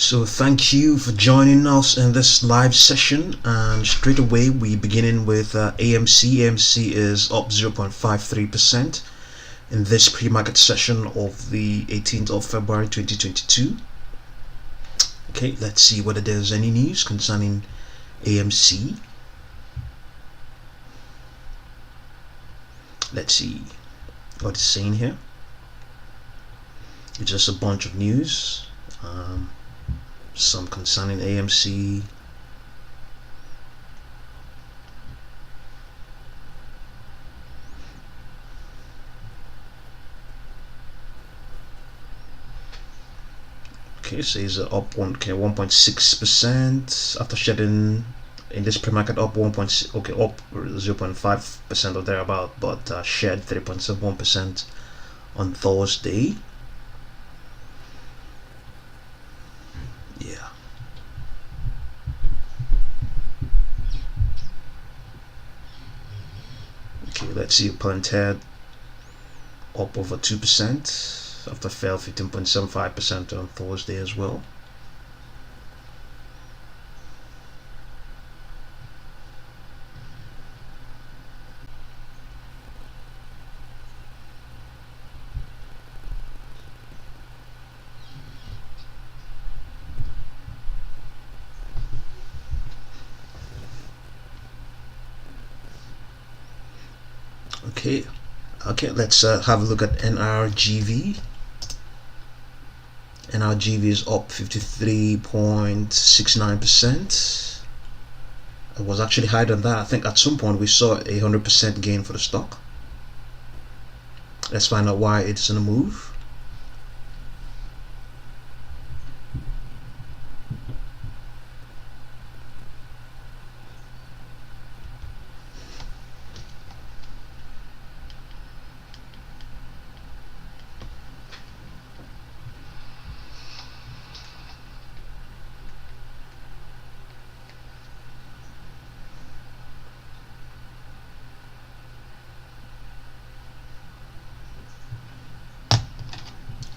So thank you for joining us in this live session, and straight away we beginning with AMC. AMC is up 0.53% in this pre-market session of the 18th of February 2022. Okay, let's see whether there's any news concerning AMC. Let's see what it's saying here. It's just a bunch of news. Some concerning AMC. Okay, so it's up 1.6% after shedding in this pre-market, up 1.6, okay, up 0.5% or thereabout, but shed 3.71% on Thursday. Yeah. Okay, let's see. Palantir up over 2% after fell 15.75% on Thursday as well. Okay, let's have a look at NRGV. NRGV is up 53.69%. It was actually higher than that. I think at some point we saw a 100% gain for the stock. Let's find out why it's in a move.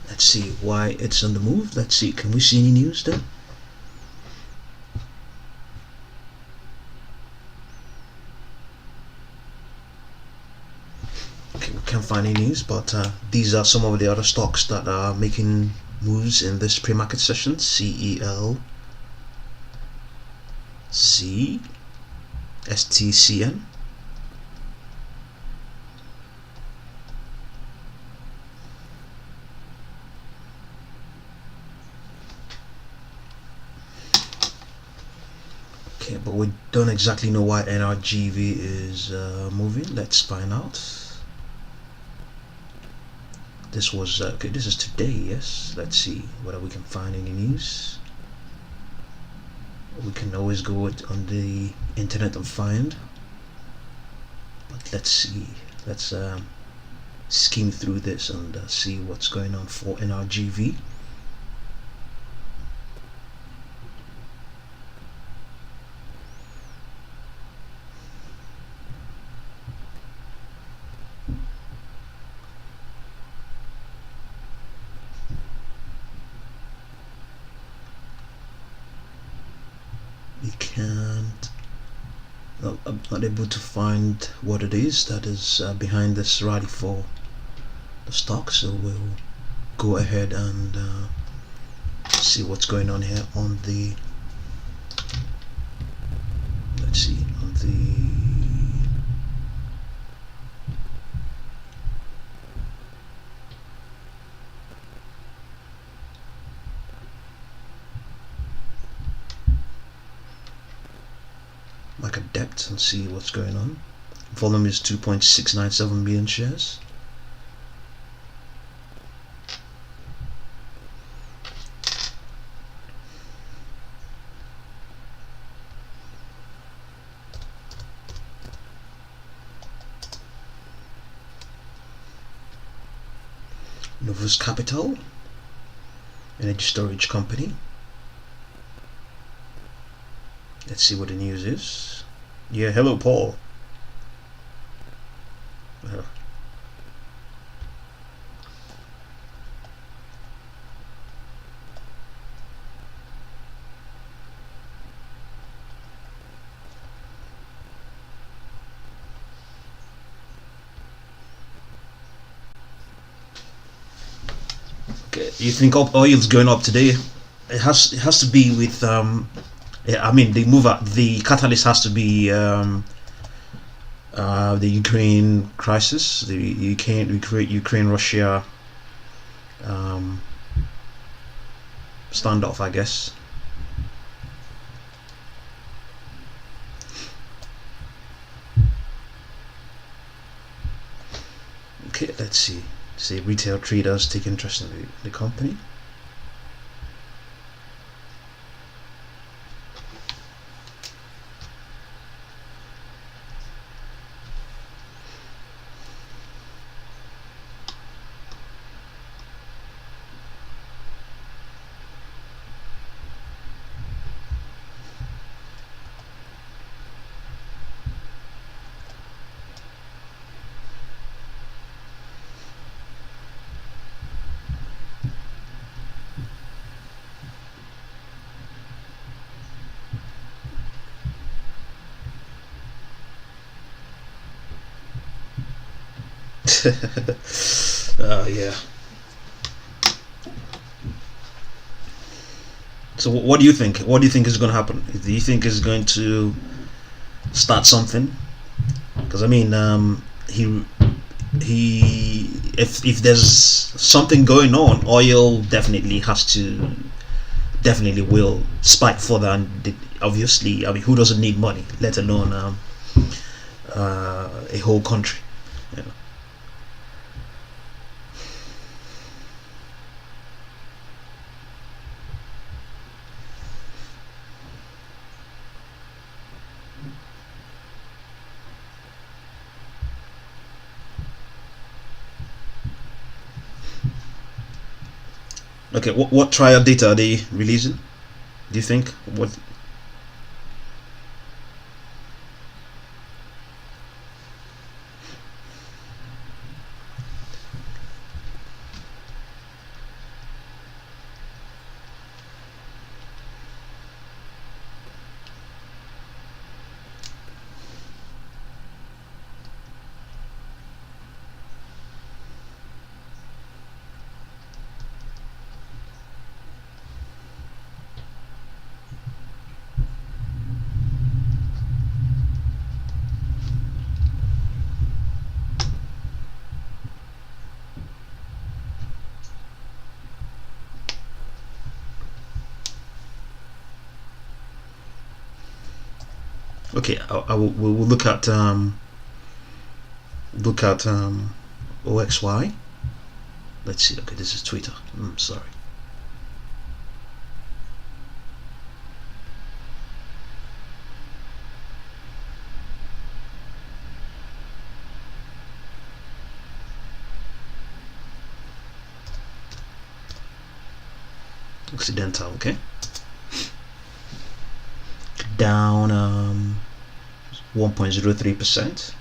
Let's see why it's on the move. Let's see, can we see any news there? Okay, we can't find any news, but these are some of the other stocks that are making moves in this pre-market session. CEL, C, STCN, okay, but we don't exactly know why NRGV is moving. Let's find out. This was okay, this is today. Yes, let's see whether we can find any news. We can always go on the internet and find, but let's see. Let's skim through this and see what's going on for NRGV. We can't. I'm not able to find what it is that is behind this rally for the stock, so we'll go ahead and see what's going on here on the, let's see, on the market depth and see what's going on. Volume is 2.697 million shares. Novus Capital, energy storage company. Let's see what the news is. Yeah, hello Paul. Okay, you think oil's going up today? It has to be with yeah, I mean the the catalyst has to be the Ukraine crisis, the Ukraine Russia um, standoff, I guess. Okay, let's see. Say retail traders take interest in the company. Yeah. So what do you think? What do you think is going to happen? Do you think is going to start something? Because I mean, he if there's something going on, oil definitely will spike further, and obviously, I mean, who doesn't need money, let alone a whole country, you know. Okay, what trial data are they releasing? Do you think what? Okay, we'll look at OXY. Let's see. Okay, this is Twitter. Sorry. Occidental. Okay, down 1.03%.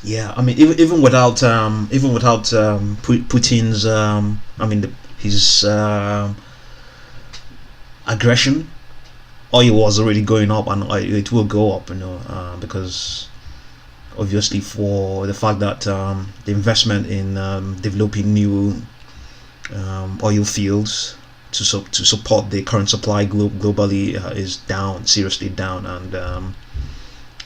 Yeah, I mean, even without Putin's I mean his aggression, oil was already going up, and it will go up, you know, because obviously for the fact that the investment in developing new oil fields to support the current supply globally is down, seriously down, and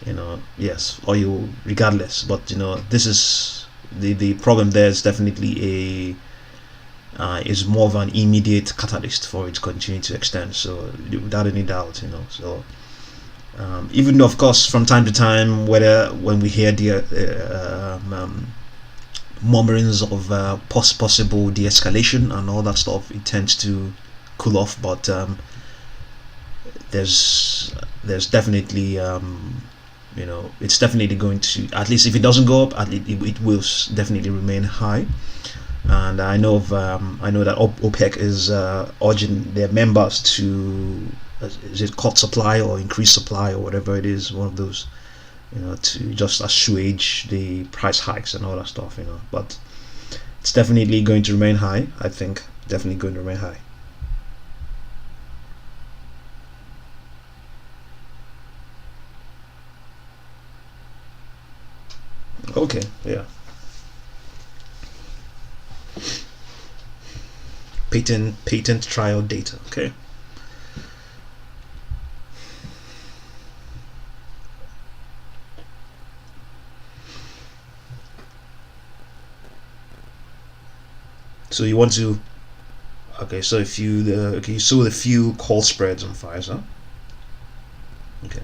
you know, yes, oil regardless, but you know, this is the problem. There is definitely a is more of an immediate catalyst for it to continue to extend, so without any doubt, you know. So even though of course from time to time, whether when we hear the murmurings of possible de-escalation and all that stuff, it tends to cool off, but there's definitely you know, it's definitely going to, at least if it doesn't go up, at least it will definitely remain high. And I know that OPEC is urging their members to is it cut supply or increase supply or whatever it is, one of those, you know, to just assuage the price hikes and all that stuff, you know. But It's definitely going to remain high. I think definitely going to remain high. Okay, yeah. Patent trial data. Okay. So you want to, okay, so if you okay, you saw the few call spreads on fires, huh? Okay.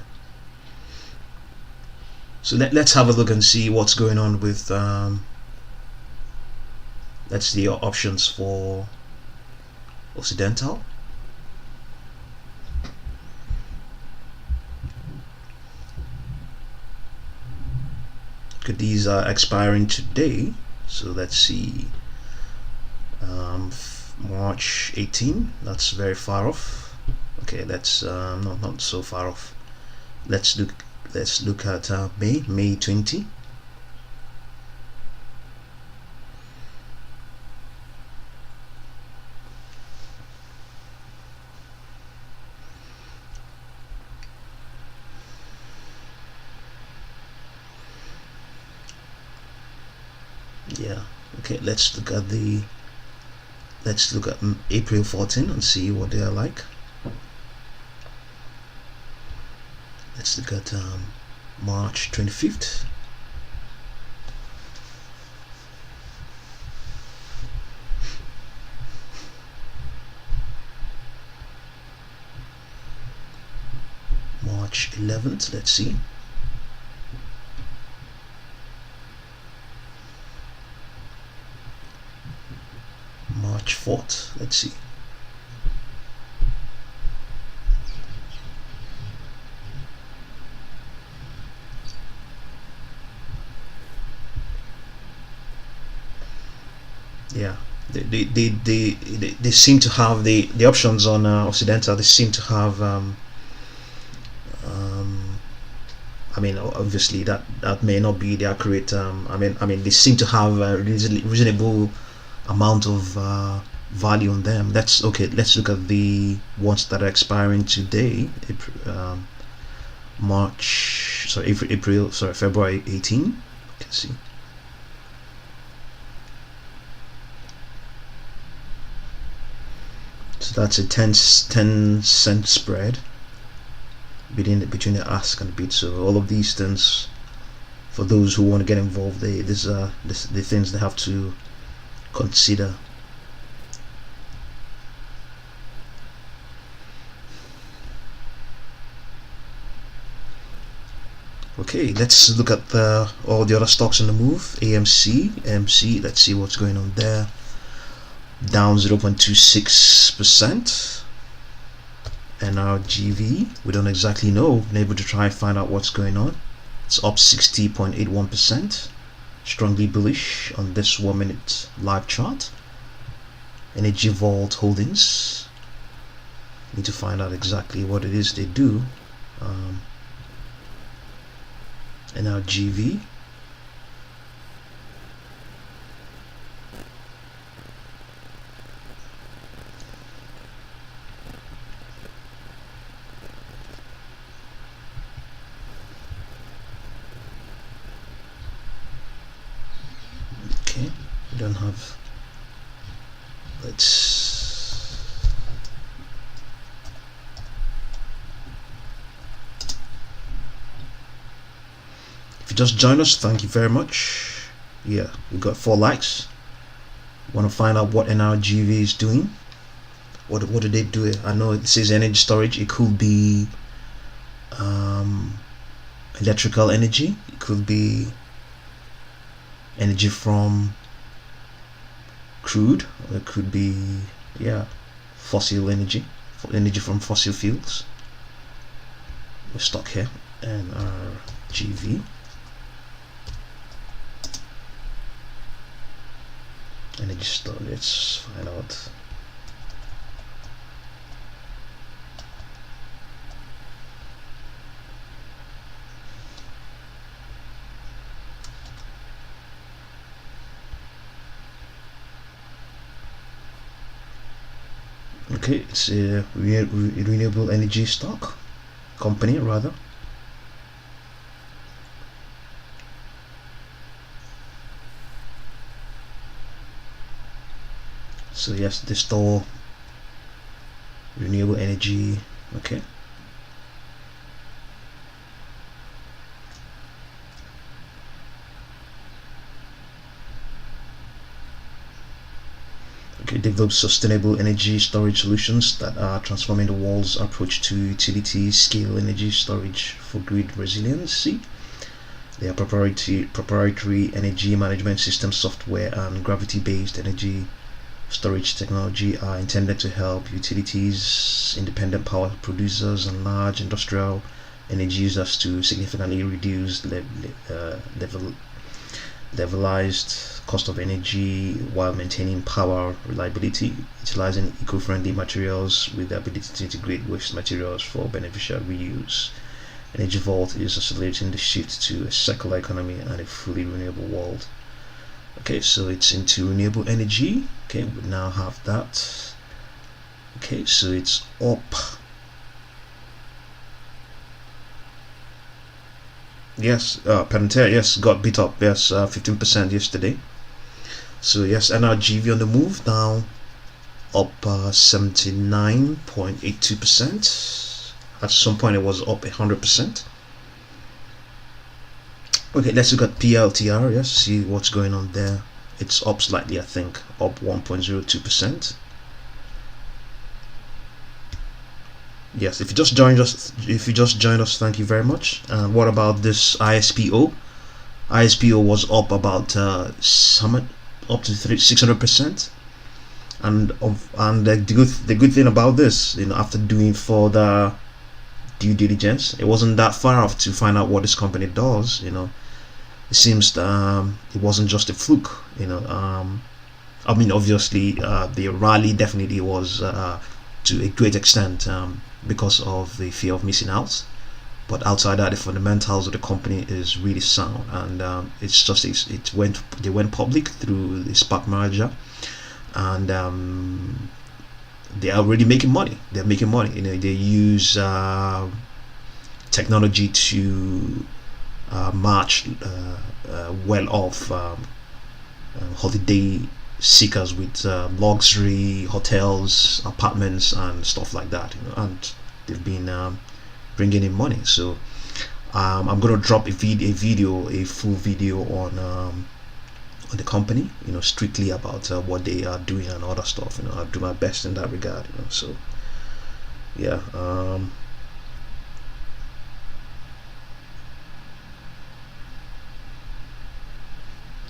So let's have a look and see what's going on with that's the options for Occidental. Okay, these are expiring today. So let's see. March 18. That's very far off. Okay, that's not so far off. Let's look at May 20. Yeah. Okay, let's look at April 14 and see what they are like. Let's look at March 25th. March 11th, let's see. March 4th, let's see. Yeah, they seem to have the options on Occidental. They seem to have I mean, obviously that may not be the accurate. I mean, they seem to have a reasonable amount of value on them. Let's look at the ones that are expiring today. February 18. You can see. So that's a 10-cent spread between the ask and the bid. So all of these things, for those who want to get involved, these are the things they have to consider. Okay, let's look at all the other stocks on the move. AMC, let's see what's going on there. Down 0.26%. NRGV, we don't exactly know. Been able to try and find out what's going on. It's up 60.81%. Strongly bullish on this 1-minute live chart. Energy Vault Holdings. Need to find out exactly what it is they do. NRGV. Okay, we don't have. Let's. If you just joined us, thank you very much. Yeah, we got 4 likes. Want to find out what NRGV is doing? What do they do? I know it says energy storage. It could be electrical energy. It could be energy from crude. Or it could be fossil energy from fossil fuels. We're stuck here. NRGV. Energy storage. Let's find out. Okay, it's a renewable energy stock company rather. So yes, they store renewable energy. Okay. Okay, develop sustainable energy storage solutions that are transforming the world's approach to utility scale energy storage for grid resiliency. Their proprietary energy management system software and gravity-based energy storage technology are intended to help utilities, independent power producers, and large industrial energy users to significantly reduce levelized cost of energy while maintaining power reliability, utilizing eco-friendly materials with the ability to integrate waste materials for beneficial reuse. Energy Vault is accelerating the shift to a circular economy and a fully renewable world. Okay, so it's into renewable energy. Okay, we now have that. Okay, so it's up. Yes, Pantera, yes, got beat up. Yes, 15% yesterday. So yes, NRGV on the move now, up 79.82%. At some point it was up 100%. Okay, let's look at PLTR. Yes, see what's going on there. It's up slightly, I think, up 1.02%. Yes, if you just joined us, thank you very much. And what about this ISPO? ISPO was up about summit up to 600%. And the good thing about this, after doing further due diligence, it wasn't that far off to find out what this company does. It seems it wasn't just a fluke. I mean, obviously, the rally definitely was to a great extent because of the fear of missing out. But outside that, the fundamentals of the company is really sound, and they went public through the SPAC merger, and they are already making money. They're making money. They use technology to match well off holiday seekers with luxury hotels, apartments, and stuff like that. And they've been bringing in money. So I'm gonna drop a full video on the company, strictly about what they are doing and other stuff. I'll do my best in that regard. So yeah.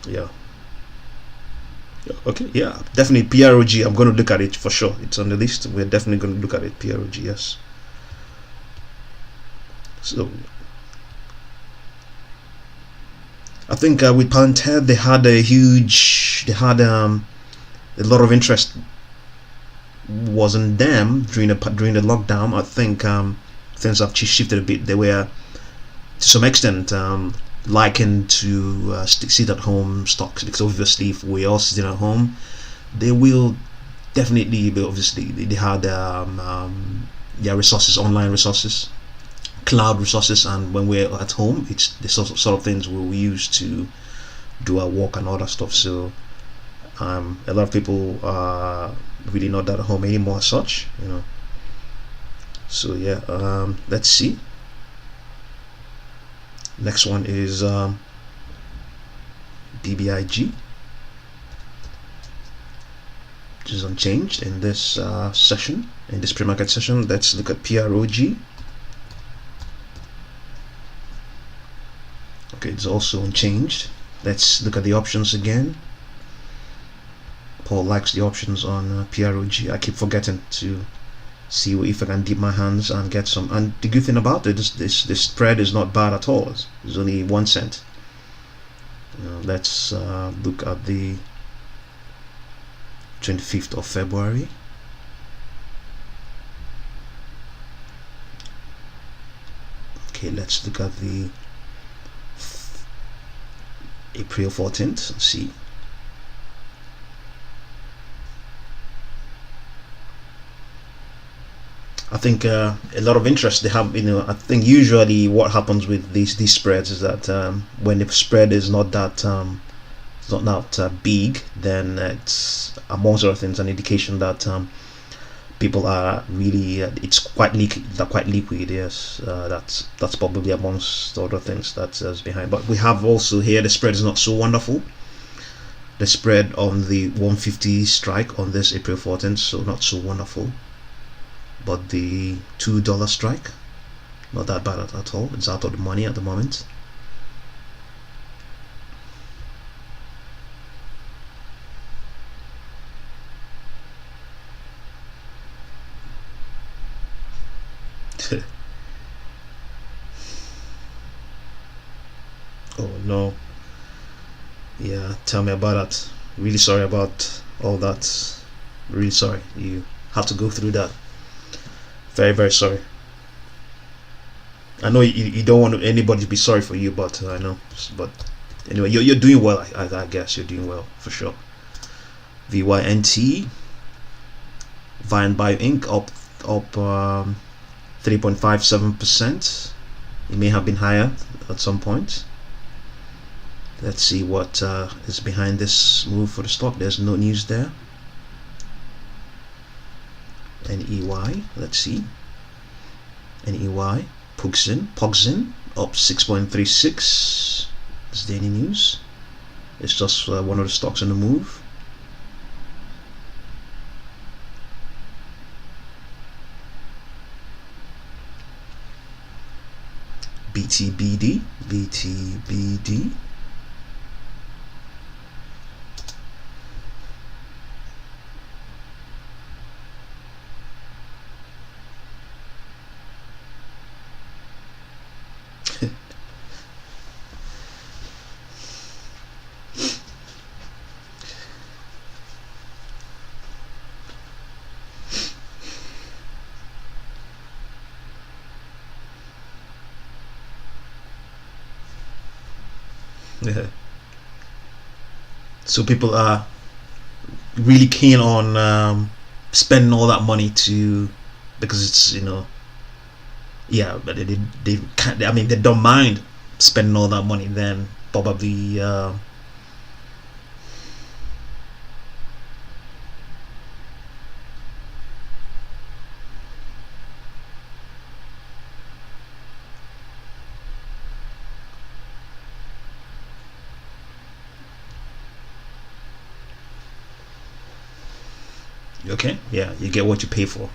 Yeah. Okay, yeah, definitely PROG. I'm going to look at it for sure. It's on the list. We're definitely going to look at it. PROG, yes. So I think with Palantir they had a lot of interest was on them during the lockdown. I think things have shifted a bit. They were to some extent likened to sit at home stocks, because obviously if we all sitting at home, they will definitely be, obviously they had their resources, online resources, cloud resources, and when we're at home, it's the sort of things we use to do our work and all that stuff. So a lot of people are really not that at home anymore as such. So yeah, let's see. Next one is BBIG, which is unchanged in this session, in this pre-market session. Let's look at PROG. Okay, it's also unchanged. Let's look at the options again. Paul likes the options on PROG. I keep forgetting to see if I can dip my hands and get some. And the good thing about it is this spread is not bad at all. It's only 1 cent. Let's look at the 25th of February. Okay, let's look at the April 14th. Let's see. I think a lot of interest they have. I think usually what happens with these spreads is that when the spread is not that big, then it's, amongst other things, an indication that people are really it's quite they're quite liquid. Yes, that's probably amongst other things that's behind. But we have also here the spread is not so wonderful. The spread on the 150 strike on this April 14th, so not so wonderful. But the $2 strike, not that bad at all. It's out of the money at the moment. Oh no, yeah, tell me about that. Really sorry about all that. Really sorry you have to go through that. Very, very sorry. I know you don't want anybody to be sorry for you, but I know. But anyway, you're doing well. I guess you're doing well for sure. VYNT, Vine Bio Inc. up 3.57%. It may have been higher at some point. Let's see what is behind this move for the stock. There's no news there. NEY, let's see. NEY, POGZIN up 6.36. Is there any news? It's just one of the stocks on the move. BTBD. Yeah. So people are really keen on spending all that money because it's yeah, but they can't. I mean, they don't mind spending all that money. Then probably okay. Yeah, you get what you pay for.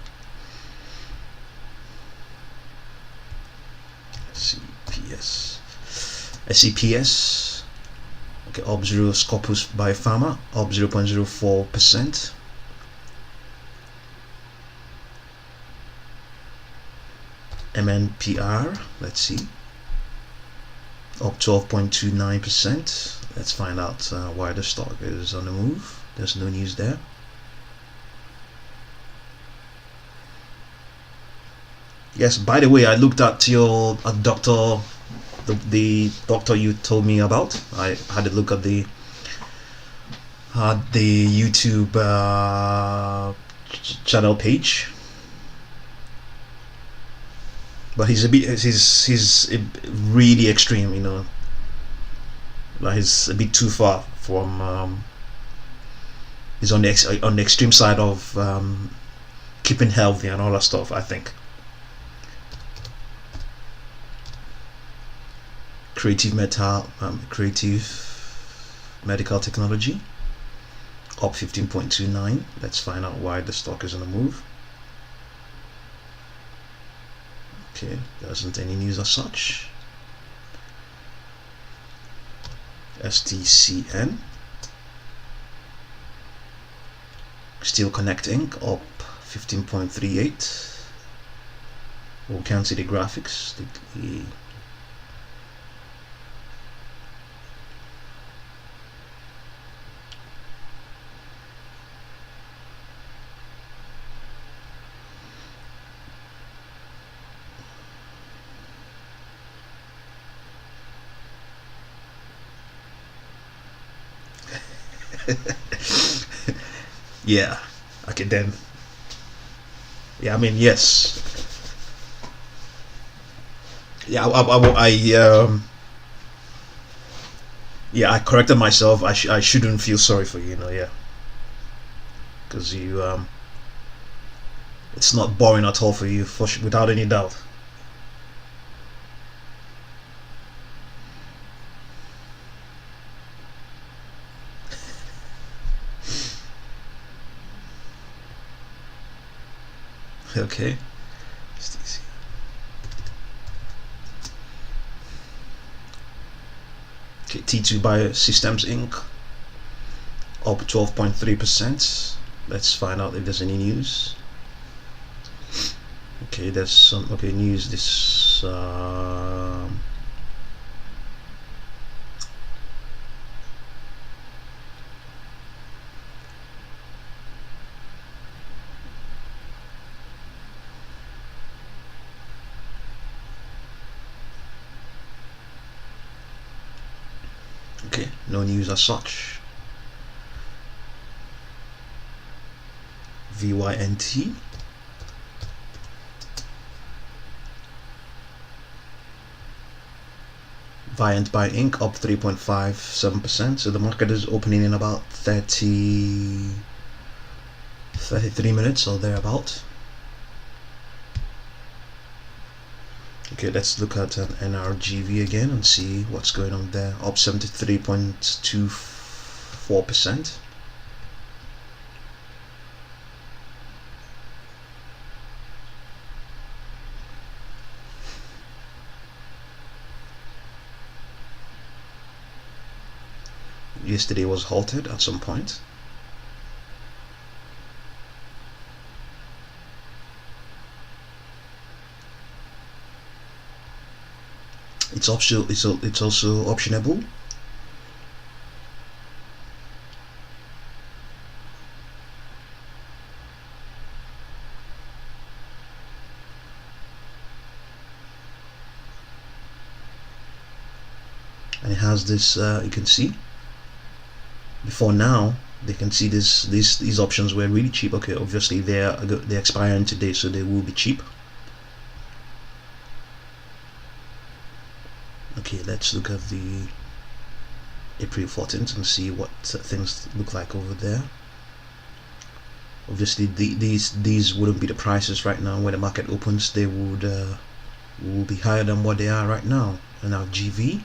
CPS, SCPS. Okay, up 0. Scopus Biopharma up 0.04%. MNPR, let's see, up 12.29%. Let's find out why the stock is on the move. There's no news there. Yes, by the way, I looked at your doctor, the doctor you told me about. I had a look at the YouTube channel page, but he's really extreme, like he's a bit too far from he's on the extreme side of keeping healthy and all that stuff, I think. Creative Medical Technology up 15.29. Let's find out why the stock is on the move. Okay, there isn't any news as such. STCN, Steel Connecting up 15.38. We can't see the graphics. Yeah, okay then. Yeah, I mean, yes. Yeah, yeah, I corrected myself. I shouldn't feel sorry for you, yeah, because it's not boring at all for you, without any doubt. Okay. Okay, T2 Biosystems Inc. up 12.3%. Let's find out if there's any news. Okay, there's some news. This okay, no news as such. VYNT. Viant by Inc. up 3.57%. So the market is opening in about 33 minutes or thereabout. Okay, let's look at an NRGV again and see what's going on there. Up 73.24%. Yesterday was halted at some point. It's also optionable. And it has this you can see before now they can see these options were really cheap. Okay, obviously they're expiring today, so they will be cheap. Okay, let's look at the April 14th and see what things look like over there. Obviously these wouldn't be the prices right now. When the market opens, they will be higher than what they are right now. And our GV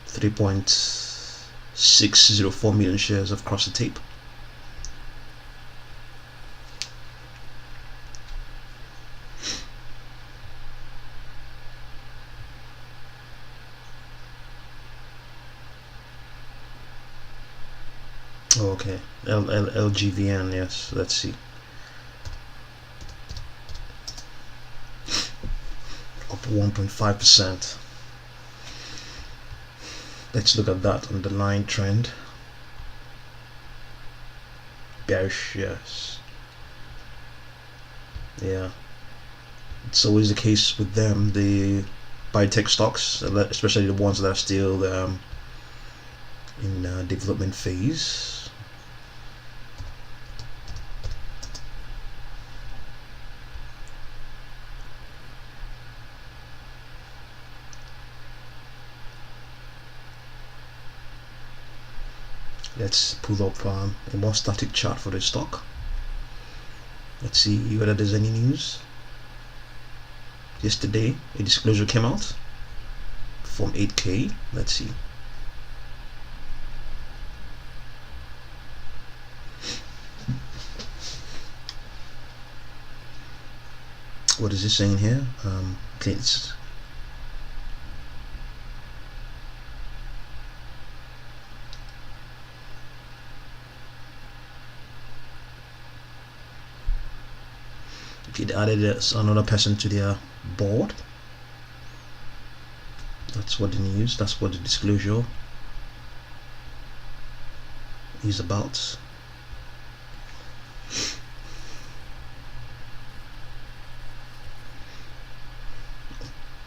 3.604 million shares have crossed the tape. Oh, okay, LGVN, yes, let's see. Up 1.5%. Let's look at that underlying trend. Bearish, yes. Yeah, it's always the case with them, the biotech stocks, especially the ones that are still in development phase. Let's pull up a more static chart for the stock. Let's see whether there's any news. Yesterday a disclosure came out from 8K. Let's see. What is it saying here? Okay, they added another person to their board. That's what the news, that's what the disclosure is about.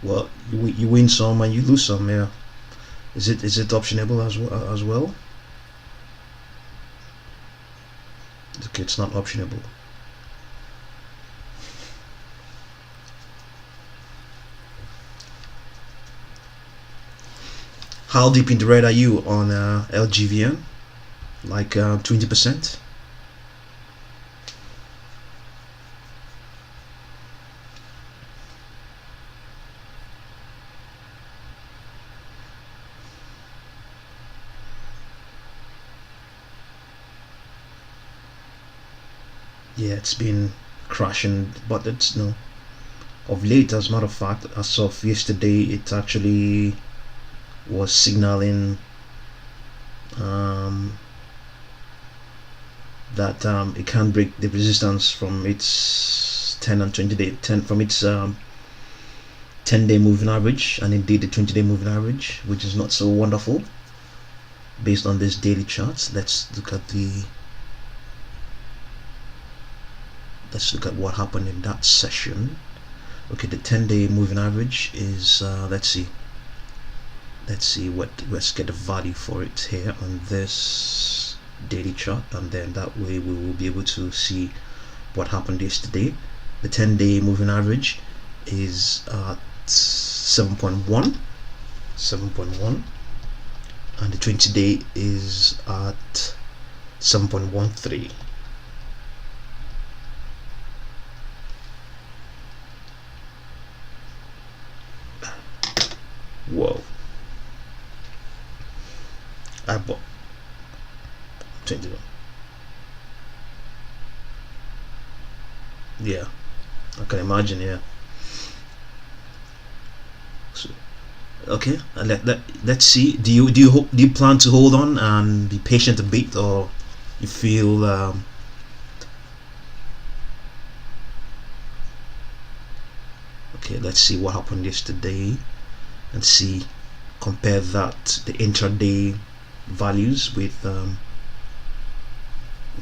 Well, you win some and you lose some. Yeah. Is it optionable as well? Okay, it's not optionable. How deep in the red are you on LGVN? Like 20%? Yeah, it's been crashing, but it's no. Of late, as a matter of fact, as of yesterday, it actually was signaling um, that it can break the resistance from its 10 and 20 day 10 from its 10-day moving average, and indeed the 20-day moving average, which is not so wonderful based on this daily charts. Let's look at what happened in that session. Okay, the 10-day moving average is let's get the value for it here on this daily chart, and then that way we will be able to see what happened yesterday. The 10-day moving average is at 7.1, and the 20-day is at 7.13. Whoa. I bought 21. Yeah, I can imagine. Yeah. So, okay, let's see. Do you plan to hold on and be patient a bit, or you feel okay? Let's see what happened yesterday and see, compare that, the intraday values with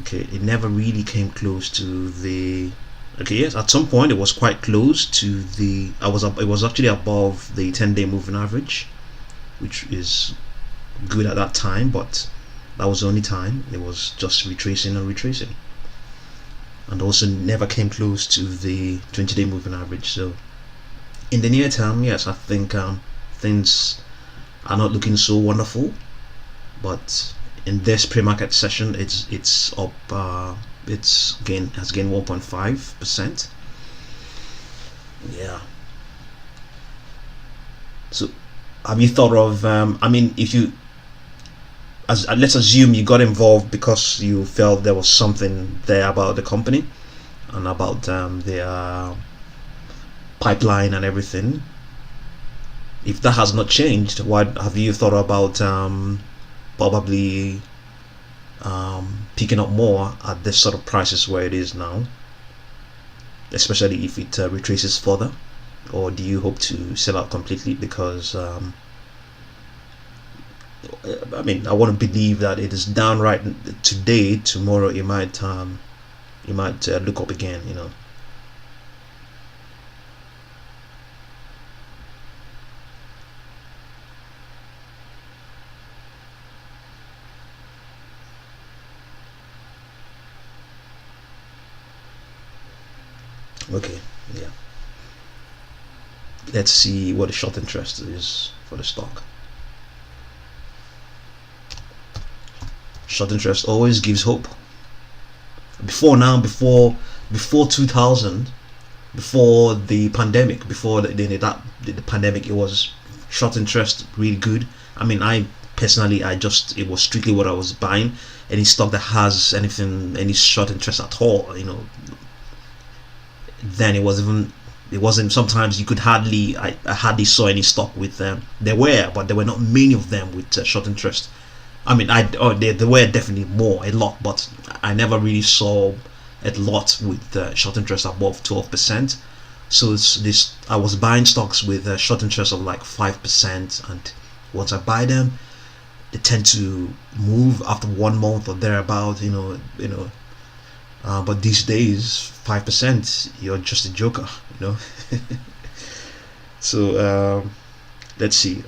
okay, it never really came close to the, okay, yes, at some point it was quite close to the, it was actually above the 10-day moving average, which is good at that time, but that was the only time. It was just retracing and retracing, and also never came close to the 20-day moving average. So in the near term, yes, I think things are not looking so wonderful, but in this pre-market session, it's up. Has gained 1.5%. Yeah. So, have you thought of? I mean, if you, let's assume you got involved because you felt there was something there about the company and about their pipeline and everything. If that has not changed, what have you thought about probably picking up more at this sort of prices where it is now, especially if it retraces further? Or do you hope to sell out completely? Because I mean, I want to believe that it is down right today. Tomorrow it might look up again, you know. Okay, yeah. Let's see what the short interest is for the stock. Short interest always gives hope. Before 2000, before the pandemic, before the pandemic, it was short interest really good. I mean, I personally, it was strictly what I was buying. Any stock that has any short interest at all, you know. Then it wasn't, sometimes you could hardly, I hardly saw any stock with them. But there were not many of them with short interest. I mean, there were definitely a lot, but I never really saw a lot with short interest above 12%. So I was buying stocks with short interest of like 5%, and once I buy them, they tend to move after 1 month or thereabout, but these days, 5%, you're just a joker, you know. So let's see.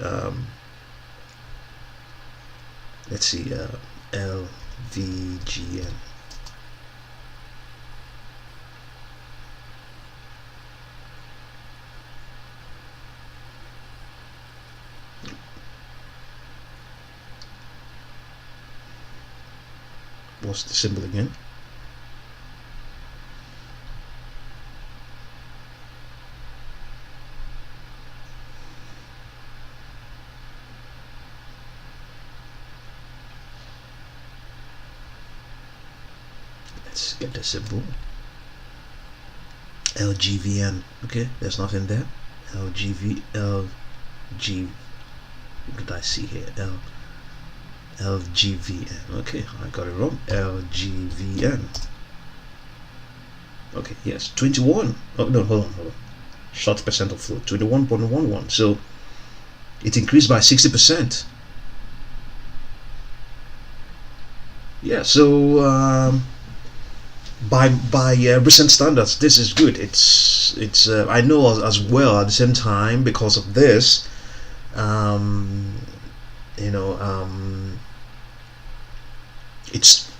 LVGN. post the symbol again. Let's get the symbol. LGVN. Okay, there's nothing there. LGV. What did I see here? LGVN. Okay, I got it wrong. LGVN. Okay, yes, 21. Oh no, hold on. Short percent of float, 21.11. So it increased by 60%. Yeah, so by recent standards, this is good. It's I know as well at the same time, because of this, it's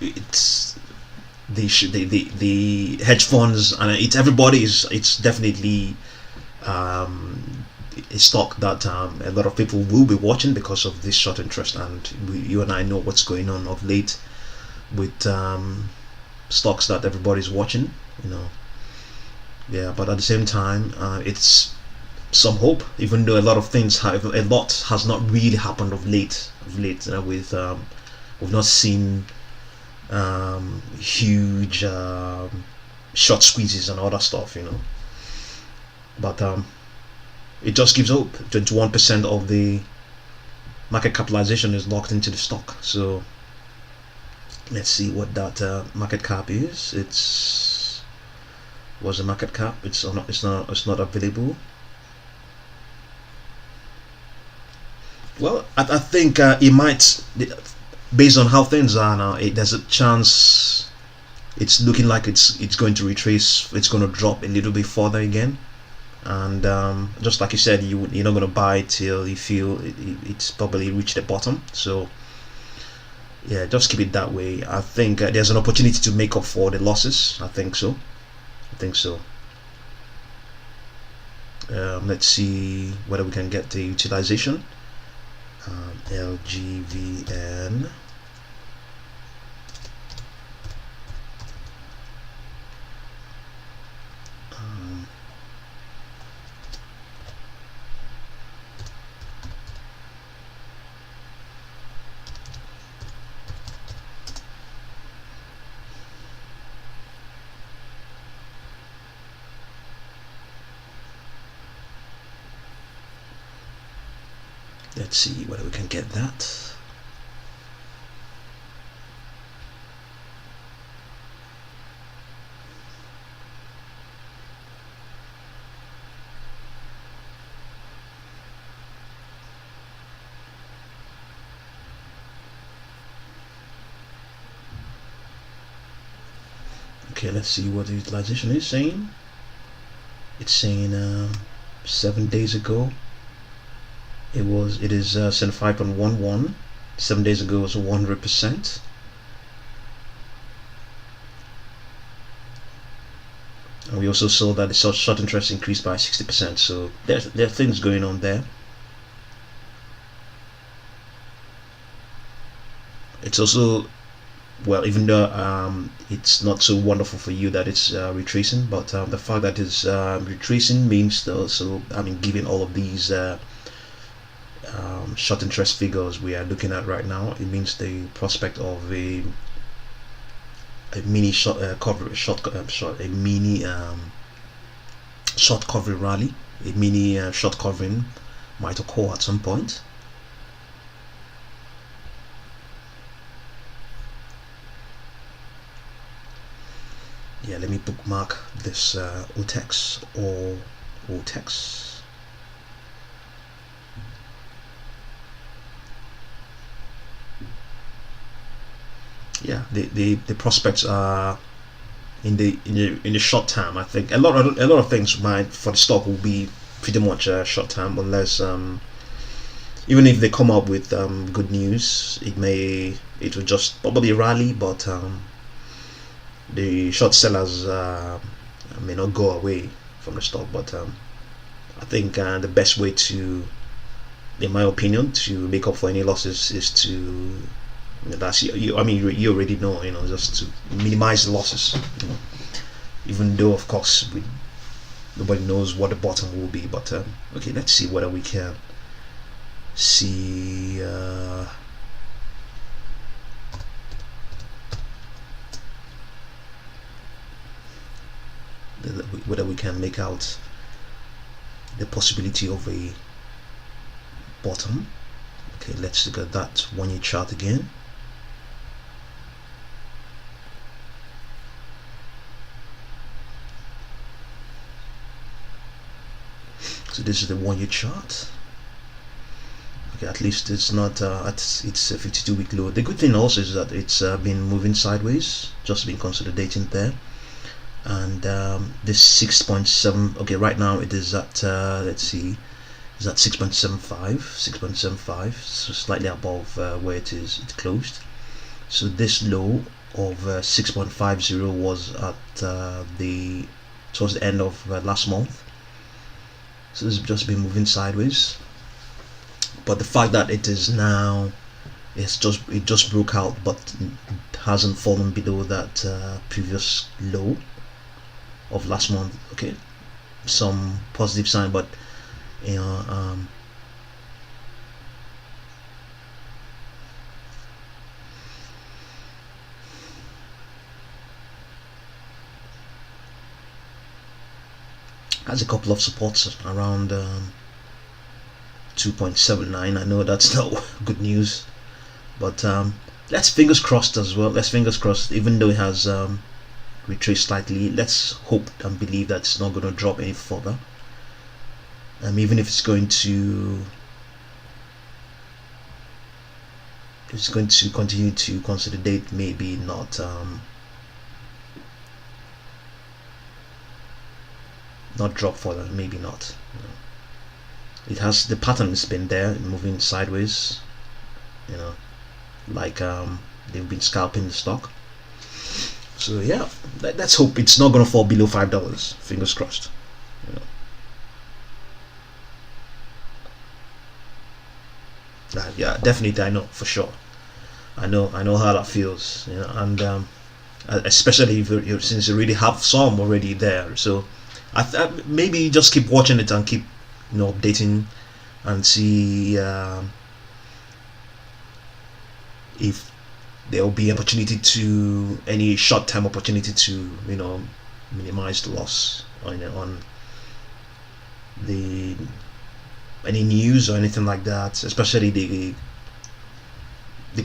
the hedge funds, and it's everybody's. It's definitely a stock that a lot of people will be watching because of this short interest, and you and I know what's going on of late with stocks that everybody's watching. Yeah, but at the same time, it's some hope, even though a lot has not really happened of late. With we've not seen huge short squeezes and other stuff, but it just gives hope. 21% of the market capitalization is locked into the stock. So let's see what that market cap is. What's the market cap? It's not available. Well, I think it might, based on how things are now, there's a chance it's looking like it's going to retrace. It's going to drop a little bit further again, and just like you said, you're not going to buy till you feel it's probably reached the bottom. So yeah, just keep it that way. I think there's an opportunity to make up for the losses. I think so. Let's see whether we can get the utilization. LGVN. Let's see whether we can get that. Okay, let's see what the utilization is saying. It's saying 7 days ago it is 75.11. 7 days ago it was 100%. And we also saw that the short interest increased by 60%. So there are things going on there. It's also, well, even though it's not so wonderful for you that it's retracing, but the fact that it's retracing means also, given all of these short interest figures we are looking at right now, it means the prospect of a mini short short covering rally, a mini short covering might occur at some point. Yeah, let me bookmark this OTEX or OTEX. Yeah, the prospects are in the short term. I think a lot of things for the stock will be pretty much short term, unless even if they come up with good news, it will just probably rally, but the short sellers may not go away from the stock. But I think the best way to, in my opinion, to make up for any losses is to That's I mean, you already know, just to minimize the losses. Even though, of course, nobody knows what the bottom will be. But okay, let's see whether we can see. Whether we can make out the possibility of a bottom. Okay, let's look at that 1 year chart again. So this is the 1 year chart. Okay, at least it's not it's a 52-week low. The good thing also is that it's been moving sideways, just been consolidating there. And this 6.7, okay, right now it is at let's see, is at 6.75, so slightly above where it closed. So this low of 6.50 was at towards the end of last month. So it's just been moving sideways, but the fact that it just broke out, but hasn't fallen below that previous low of last month. Okay, some positive sign, but has a couple of supports around 2.79. I know that's not good news, but let's fingers crossed as well. Let's fingers crossed, even though it has retraced slightly. Let's hope and believe that it's not going to drop any further. Even if it's going to continue to consolidate, maybe not drop further, maybe not. It has, the pattern has been there, moving sideways, like they've been scalping the stock. So yeah, let's hope it's not going to fall below $5. Fingers crossed. Yeah, definitely. I know for sure. I know how that feels. And especially if since you already have some already there. So maybe just keep watching it and keep updating and see if there will be any short-term opportunity to minimize the loss on any news or anything like that, especially the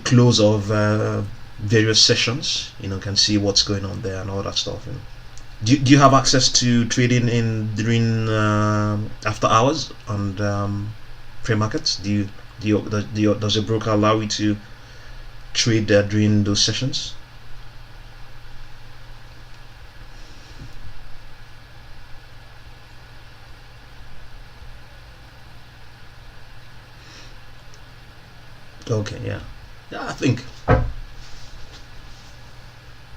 close of various sessions. Can see what's going on there and all that stuff. Do you have access to trading during after hours and pre-markets? Does your broker allow you to trade during those sessions? Okay, yeah, I think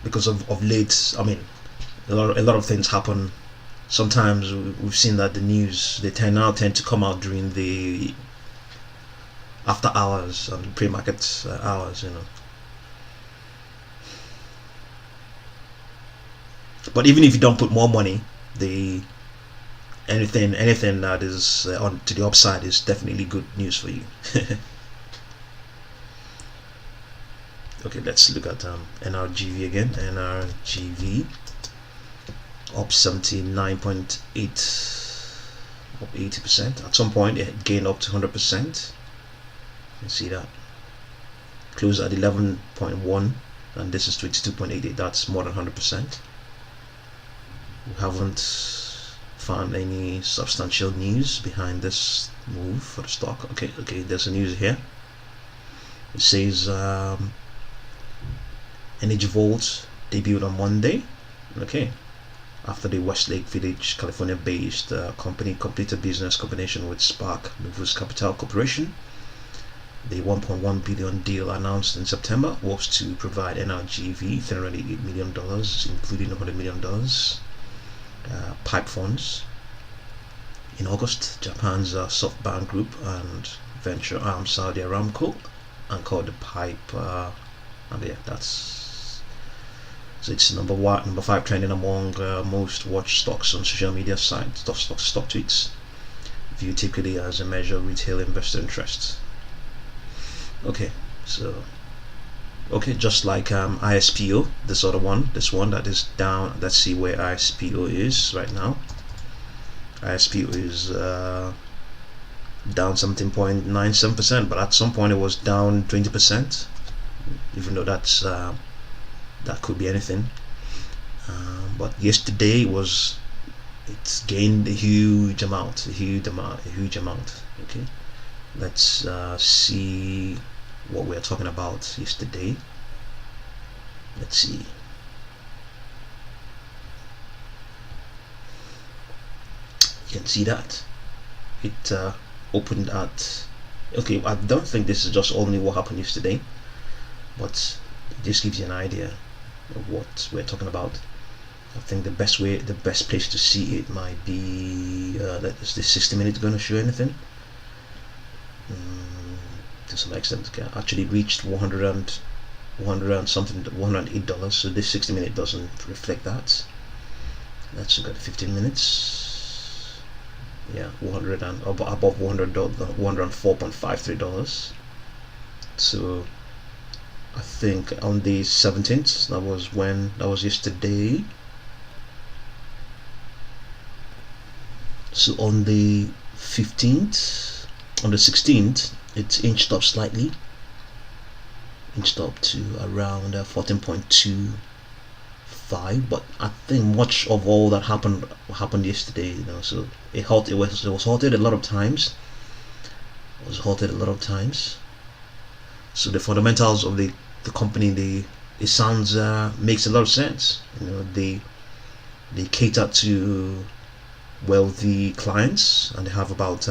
because of late, I mean, a lot of things happen. Sometimes we've seen that the news, they tend to come out during the after hours and pre-market hours, But even if you don't put more money, anything that is on to the upside is definitely good news for you. Okay, let's look at NRGV again. NRGV up 79.8, up 80%. At some point it gained up to 100%. You can see that. Closed at 11.1, and this is 22.88. That's more than 100%. We haven't found any substantial news behind this move for the stock. Okay, there's a news here. It says Energy Vault debuted on Monday. Okay, after the Westlake Village, California-based company completed business combination with Spark Novus Capital Corporation. The $1.1 billion deal announced in September was to provide NRGV $388 million, including $100 million pipe funds. In August, Japan's SoftBank Group and venture arm Saudi Aramco anchored the pipe and yeah, that's so it's number 5 trending among most watched stocks on social media sites, stock tweets, viewed typically as a measure of retail investor interest. Okay, so just like ISPO, this one that is down. Let's see where ISPO is right now. ISPO is down 17.97%, but at some point it was down 20%, even though that could be anything. But yesterday it's gained a huge amount. Okay, let's see what we're talking about yesterday. Let's see. You can see that it opened at, okay, I don't think this is just only what happened yesterday, but it just gives you an idea of what we're talking about. I think the best place to see it might be is the 60 minutes going to show anything? To some extent, okay. Actually reached 100 and something, $108. So this 60 minute doesn't reflect that. Let's look at 15 minutes. Yeah, 100 and above $100, $104.53. So I think on the 17th, that was yesterday. So on the 15th, on the 16th, it's inched up slightly, to around 14.25. But I think much of all that happened yesterday. So it was halted a lot of times. So the fundamentals of the company, it sounds makes a lot of sense. They cater to wealthy clients, and they have about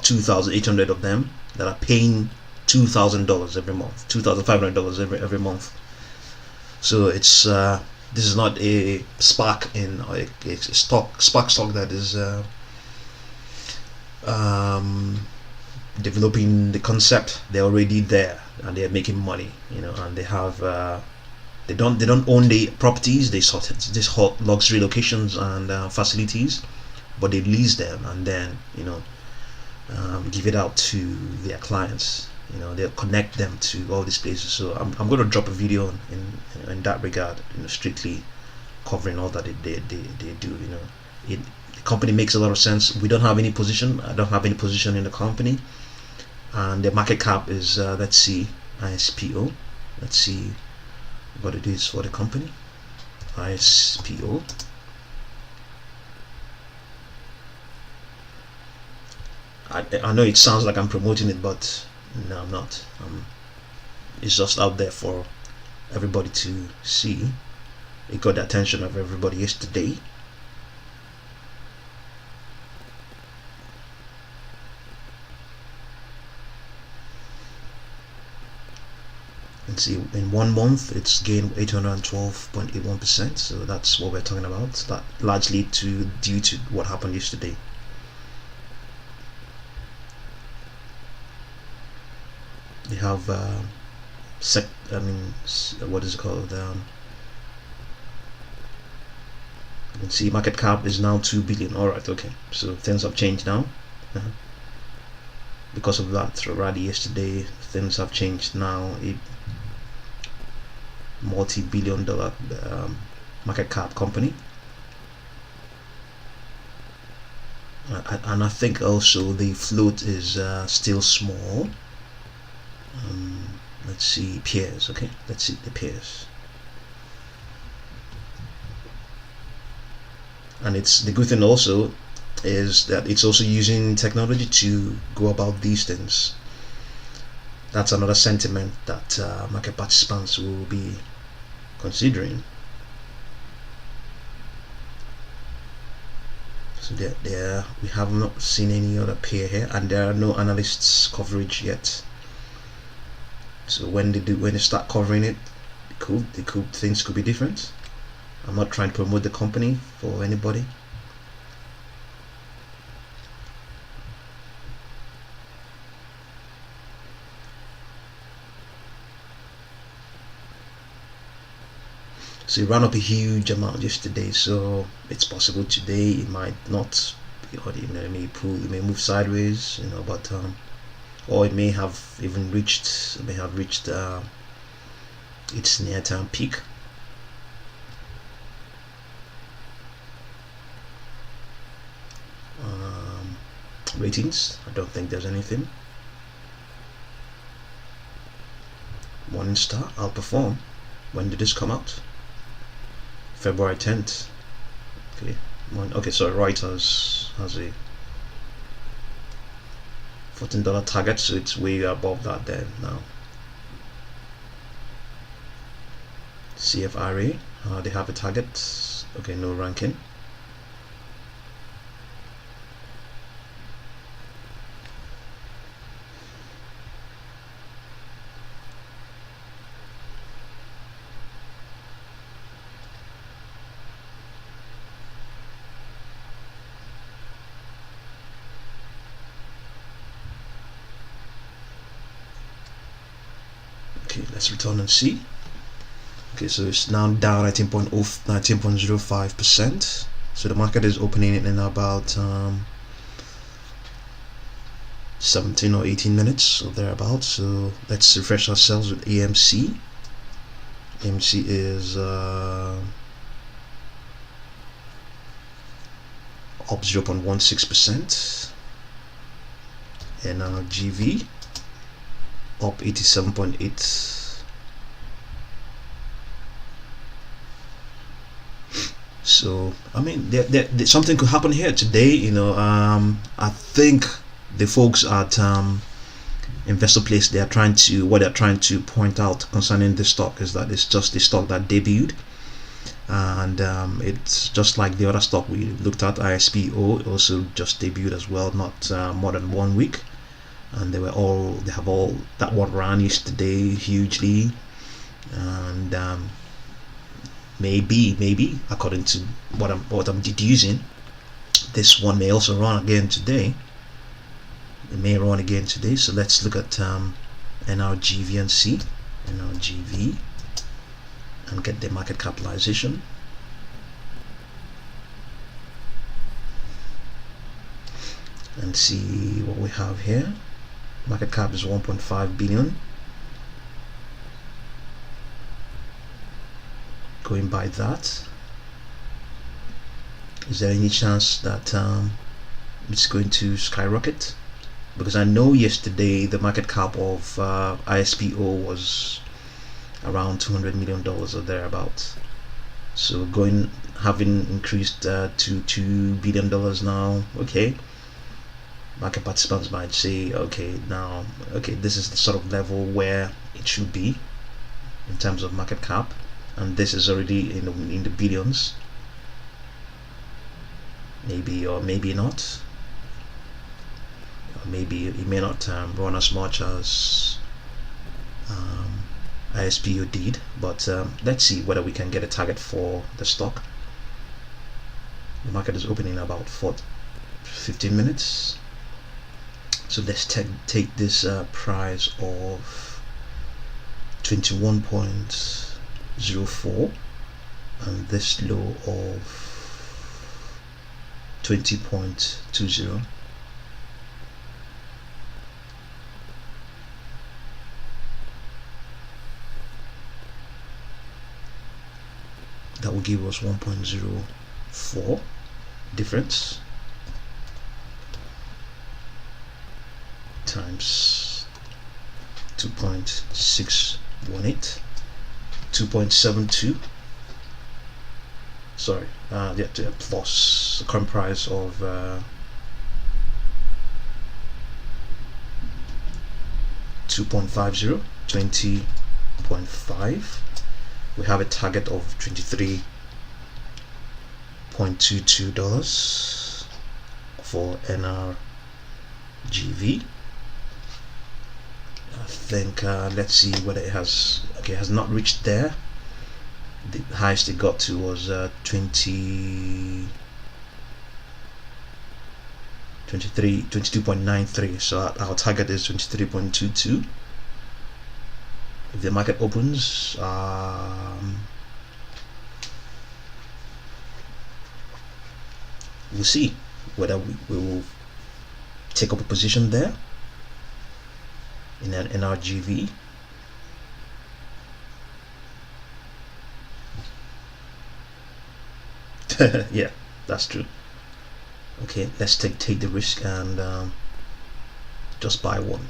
2,800 of them that are paying $2,000 every month, $2,500 every month. So it's this is not a spark in a stock that is developing the concept. They're already there and they're making money, and they have they don't own the properties. They sort this luxury locations and facilities, but they lease them and then give it out to their clients. They'll connect them to all these places. So I'm going to drop a video in that regard, strictly covering all that they do. The company makes a lot of sense. We don't have any position. I don't have any position in the company, and the market cap is let's see, ISPO. Let's see what it is for the company. ISPO. I know it sounds like I'm promoting it, but no, I'm not. It's just out there for everybody to see. It got the attention of everybody yesterday. And see, in 1 month it's gained 812.81%. so that's what we're talking about. That largely due to what happened yesterday. They have what is it called? You can see market cap is now 2 billion. All right, okay. So things have changed now. Because of that rally yesterday, things have changed now. A multi-billion-dollar market cap company. And I think also the float is still small. Let's see peers. Okay, let's see the peers. And it's the good thing also is that it's also using technology to go about these things. That's another sentiment that market participants will be considering. So there we have not seen any other pair here, and there are no analysts coverage yet. So when they start covering it, things could be different. I'm not trying to promote the company for anybody. So it ran up a huge amount yesterday, so it's possible today it might not, or it may move sideways, but or it may have even reached, its near-term peak. Ratings, I don't think there's anything. Morningstar outperform. When did this come out? February 10th. Okay, so Reuters has a $14 target, so it's way above that there now. CFRA, they have a target. Okay, no ranking. Okay, let's return and see. Okay, so it's now down 19.05%. So the market is opening in about 17 or 18 minutes or thereabouts. So let's refresh ourselves with AMC. AMC is up 0.16%. NRGV up 87.8. So I mean, something could happen here today. I think the folks at Investor Place, what they're trying to point out concerning this stock is that it's just a stock that debuted, and it's just like the other stock we looked at, ISPO, also just debuted as well, not more than 1 week, and that one ran yesterday hugely, and maybe according to what I'm deducing, this one may also run again today. It may run again today. So let's look at NRGV and see NRGV and get the market capitalization. And see what we have here. Market cap is 1.5 billion. Going by that, is there any chance that it's going to skyrocket? Because I know yesterday the market cap of ISPO was around $200 million or thereabouts. So having increased to $2 billion now. Okay, market participants might say, okay, this is the sort of level where it should be in terms of market cap, and this is already in the billions. Maybe or maybe not. Maybe it may not run as much as ISPO did, but let's see whether we can get a target for the stock. The market is opening in about 15 minutes. So let's take this price of 21.04 and this low of 20.20. That will give us 1.04 difference times 2.618, 2.72. Sorry, plus the current price of 2.50, 20.5. We have a target of $23.22 for NRGV. I think let's see whether it has. Okay, it has not reached there. The highest it got to was 22.93. So our target is 23.22. If the market opens we'll see whether we will take up a position there in an NRGV. Yeah, that's true. Okay, let's take the risk and just buy one.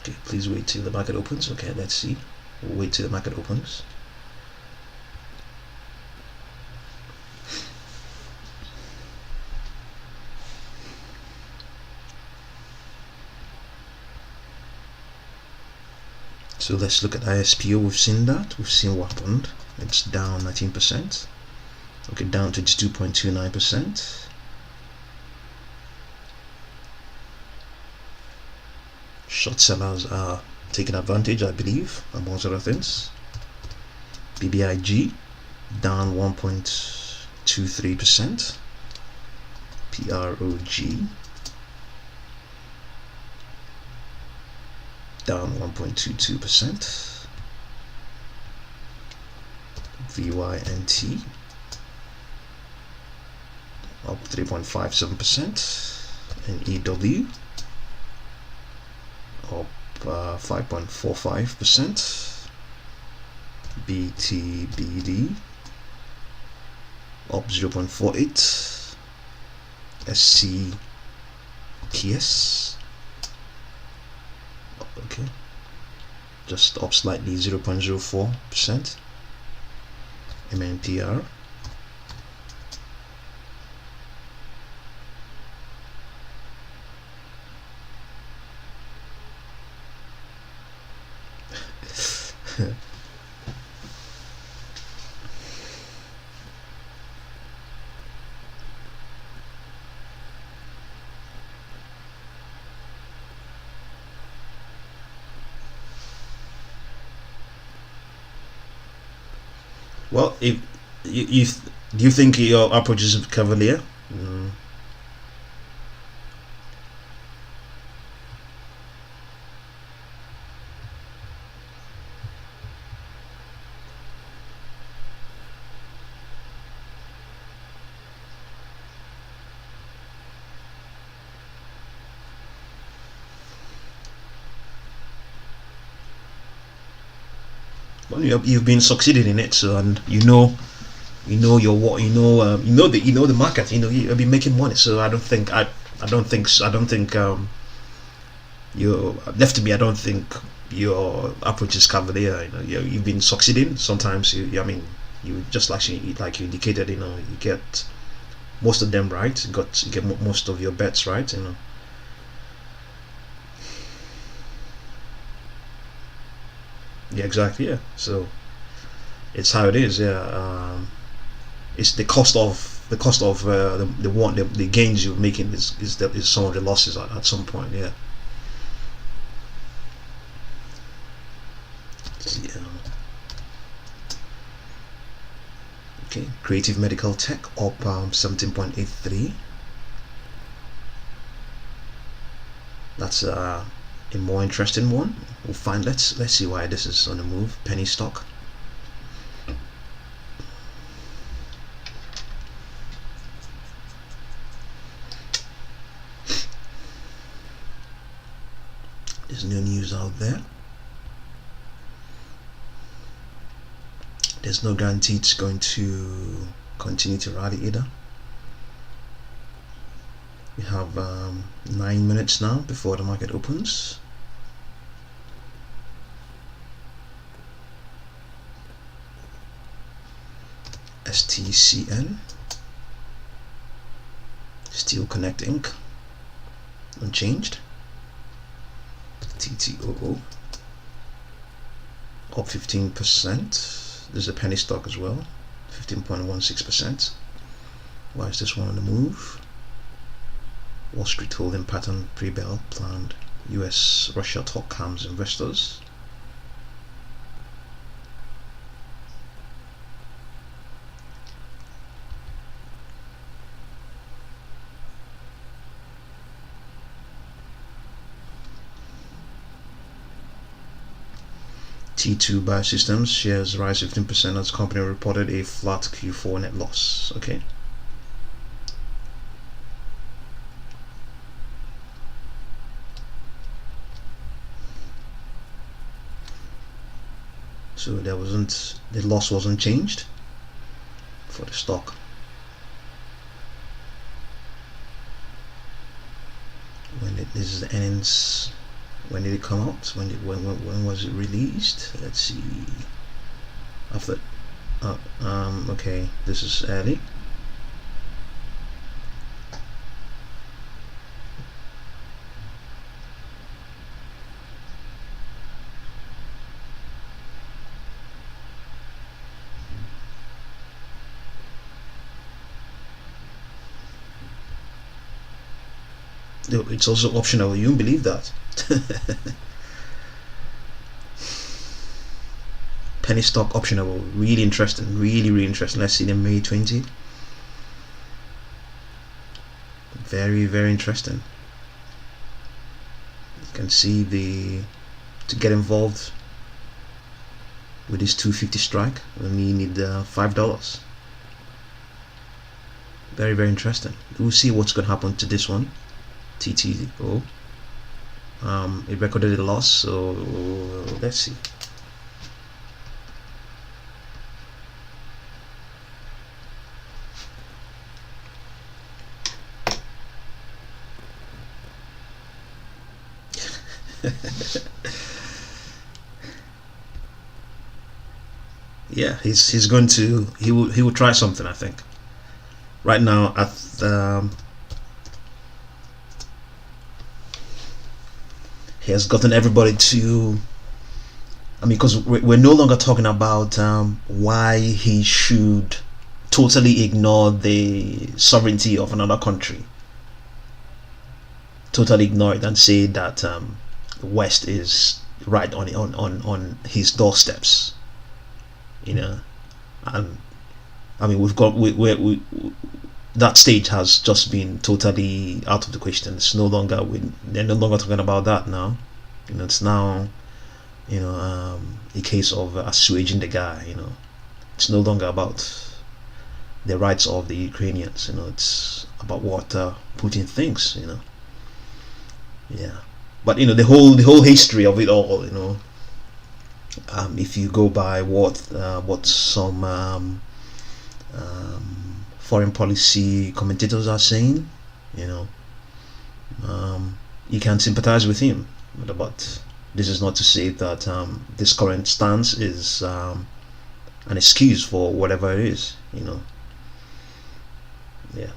Okay, please wait till the market opens. Okay, let's see. We'll wait till the market opens. So let's look at ISPO. We've seen that. We've seen what happened. It's down 19%. Okay, down to 2.29%. Short sellers are taking advantage, I believe, amongst other things. BBIG down 1.23%. PROG down 1.22%. VYNT up 3.57%, and EW up 5.45%. BTBD up 0.48%. SCPS okay, just up slightly 0.04%. MNPR well, if you do you think your approach is cavalier? Well, you've been succeeding in it, so, and you know your what, you know the market, you've been making money. So I don't think you left to me. I don't think your approach is cavalier. You've been succeeding. Sometimes I mean, you just like you indicated, you get most of them right. You get most of your bets right. Yeah, exactly. Yeah. So it's how it is. Yeah. It's the cost of the gains you're making is some of the losses at some point. Yeah. Yeah. Okay. Creative Medical Tech up 17.83. That's a more interesting one. We'll find. Let's see why this is on the move. Penny stock. There's no news out there. There's no guarantee it's going to continue to rally either. We have 9 minutes now before the market opens. STCN Steel Connect Inc. unchanged. TTOO up 15%. There's a penny stock as well, 15.16%. Why is this one on the move? Wall Street holding pattern pre-bell planned. US Russia talk calms investors. T2 Biosystems shares rise 15% as company reported a flat Q4 net loss. Okay. So the loss wasn't changed for the stock. This is the earnings. When did it come out? When was it released? Let's see. After, okay, this is early. It's also optional. You won't believe that. Penny stock optionable. Really interesting. Really interesting. Let's see the May 20. Very interesting. You can see to get involved with this 250 strike, we need $5. Very interesting. We'll see what's going to happen to this one. TTO. It recorded a loss, so let's see. Yeah, he's going to he will try something, I think. Right now at he has gotten everybody to, I mean, because we're no longer talking about why he should totally ignore the sovereignty of another country, totally ignore it and say that the West is right on his doorsteps, you know. And I mean, we've got we that stage has just been totally out of the question. It's no longer, they're no longer talking about that now. You know, it's now, you know, a case of assuaging the guy. You know, it's no longer about the rights of the Ukrainians. You know, it's about what Putin thinks. You know, yeah. But you know, the whole history of it all. You know, if you go by what some foreign policy commentators are saying, you know, you can sympathize with him, but this is not to say that this current stance is an excuse for whatever it is, you know. Yeah.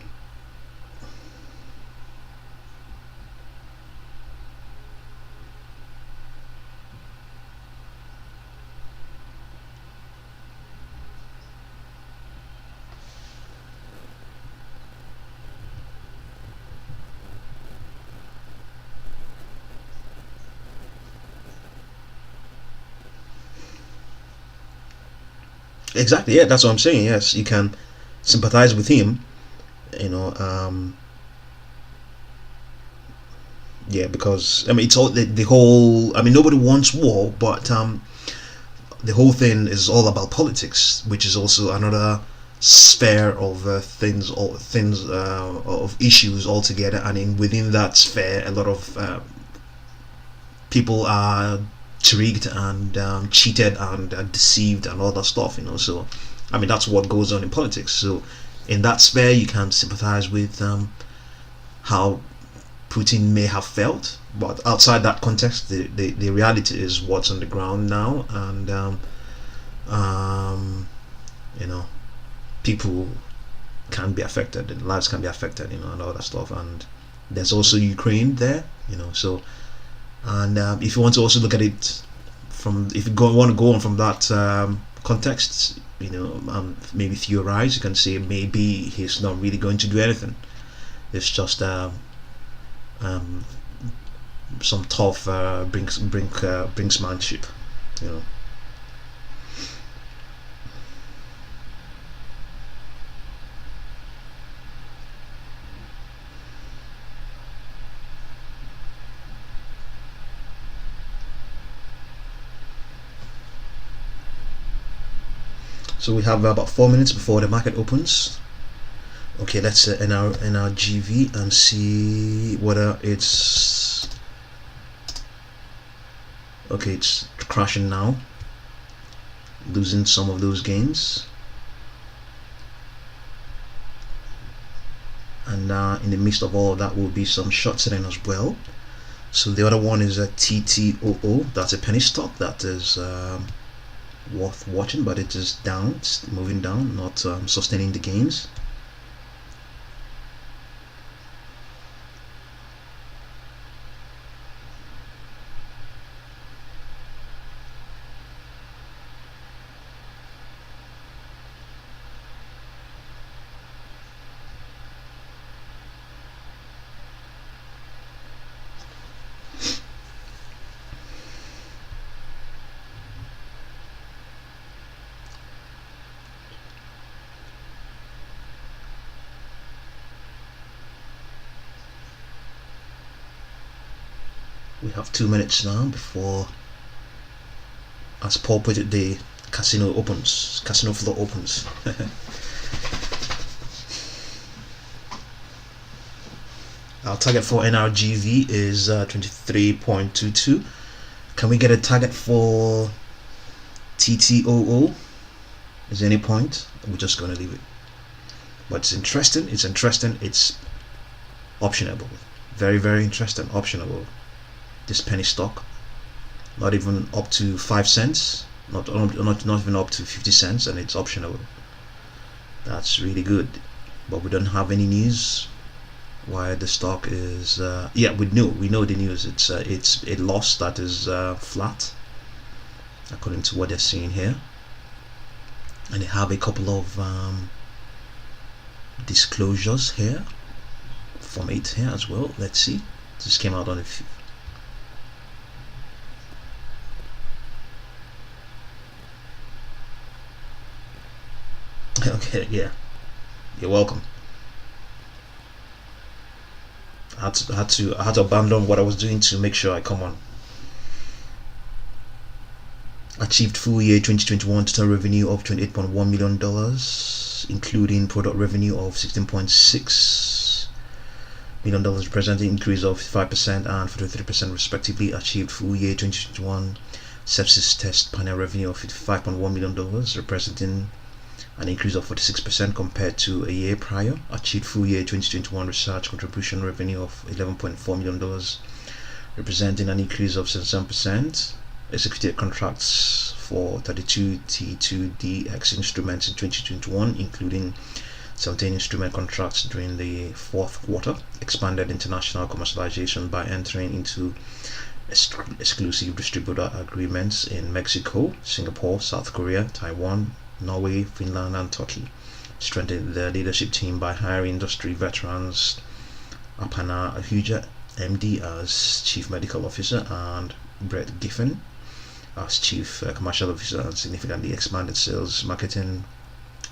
Exactly. Yeah, that's what I'm saying. Yes, you can sympathize with him. You know. Yeah, because I mean, it's all the whole. I mean, nobody wants war, but the whole thing is all about politics, which is also another sphere of things of issues altogether. And within that sphere, a lot of people are tricked and cheated and deceived and all that stuff, you know. So I mean, that's what goes on in politics. So in that sphere, you can sympathize with how Putin may have felt, but outside that context, the reality is what's on the ground now. And you know, people can be affected, and lives can be affected, you know, and all that stuff. And there's also Ukraine there, you know. So, and if you want to also look at it from, if you want to go on from that context, you know, maybe theorize, you can say maybe he's not really going to do anything. It's just some tough brinksmanship, you know. So we have about 4 minutes before the market opens. Okay, let's NRGV and see whether it's okay. It's crashing now, losing some of those gains, and in the midst of all of that will be some short selling as well. So the other one is a TTOO. That's a penny stock that is worth watching, but it is down. It's moving down, not sustaining the gains. We have 2 minutes now before, as Paul put it, the casino floor opens. Our target for NRGV is 23.22. Can we get a target for TTOO? Is there any point? We're just going to leave it. But it's interesting. It's optionable. Very, very interesting. Optionable. This penny stock, not even up to 5 cents, not even up to 50 cents, and it's optionable. That's really good. But we don't have any news why the stock is yeah, we know the news. It's a loss that is flat according to what they're seeing here, and they have a couple of disclosures here from it here as well. Let's see. This came out on the okay, yeah, you're welcome. I had to abandon what I was doing to make sure I come on. Achieved full year 2021 total revenue of $28.1 million, including product revenue of $16.6 million, representing an increase of 5% and 43% respectively. Achieved full year 2021 sepsis test panel revenue of $55.1 million, representing an increase of 46% compared to a year prior. Achieved full year 2021 research contribution revenue of $11.4 million, representing an increase of 77%. Executed contracts for 32 T2DX instruments in 2021, including 17 instrument contracts during the fourth quarter. Expanded international commercialization by entering into exclusive distributor agreements in Mexico, Singapore, South Korea, Taiwan, Norway, Finland, and Turkey. Strengthened the leadership team by hiring industry veterans Apana Ahuja, MD, as Chief Medical Officer, and Brett Giffen as Chief Commercial Officer, and significantly expanded sales, marketing,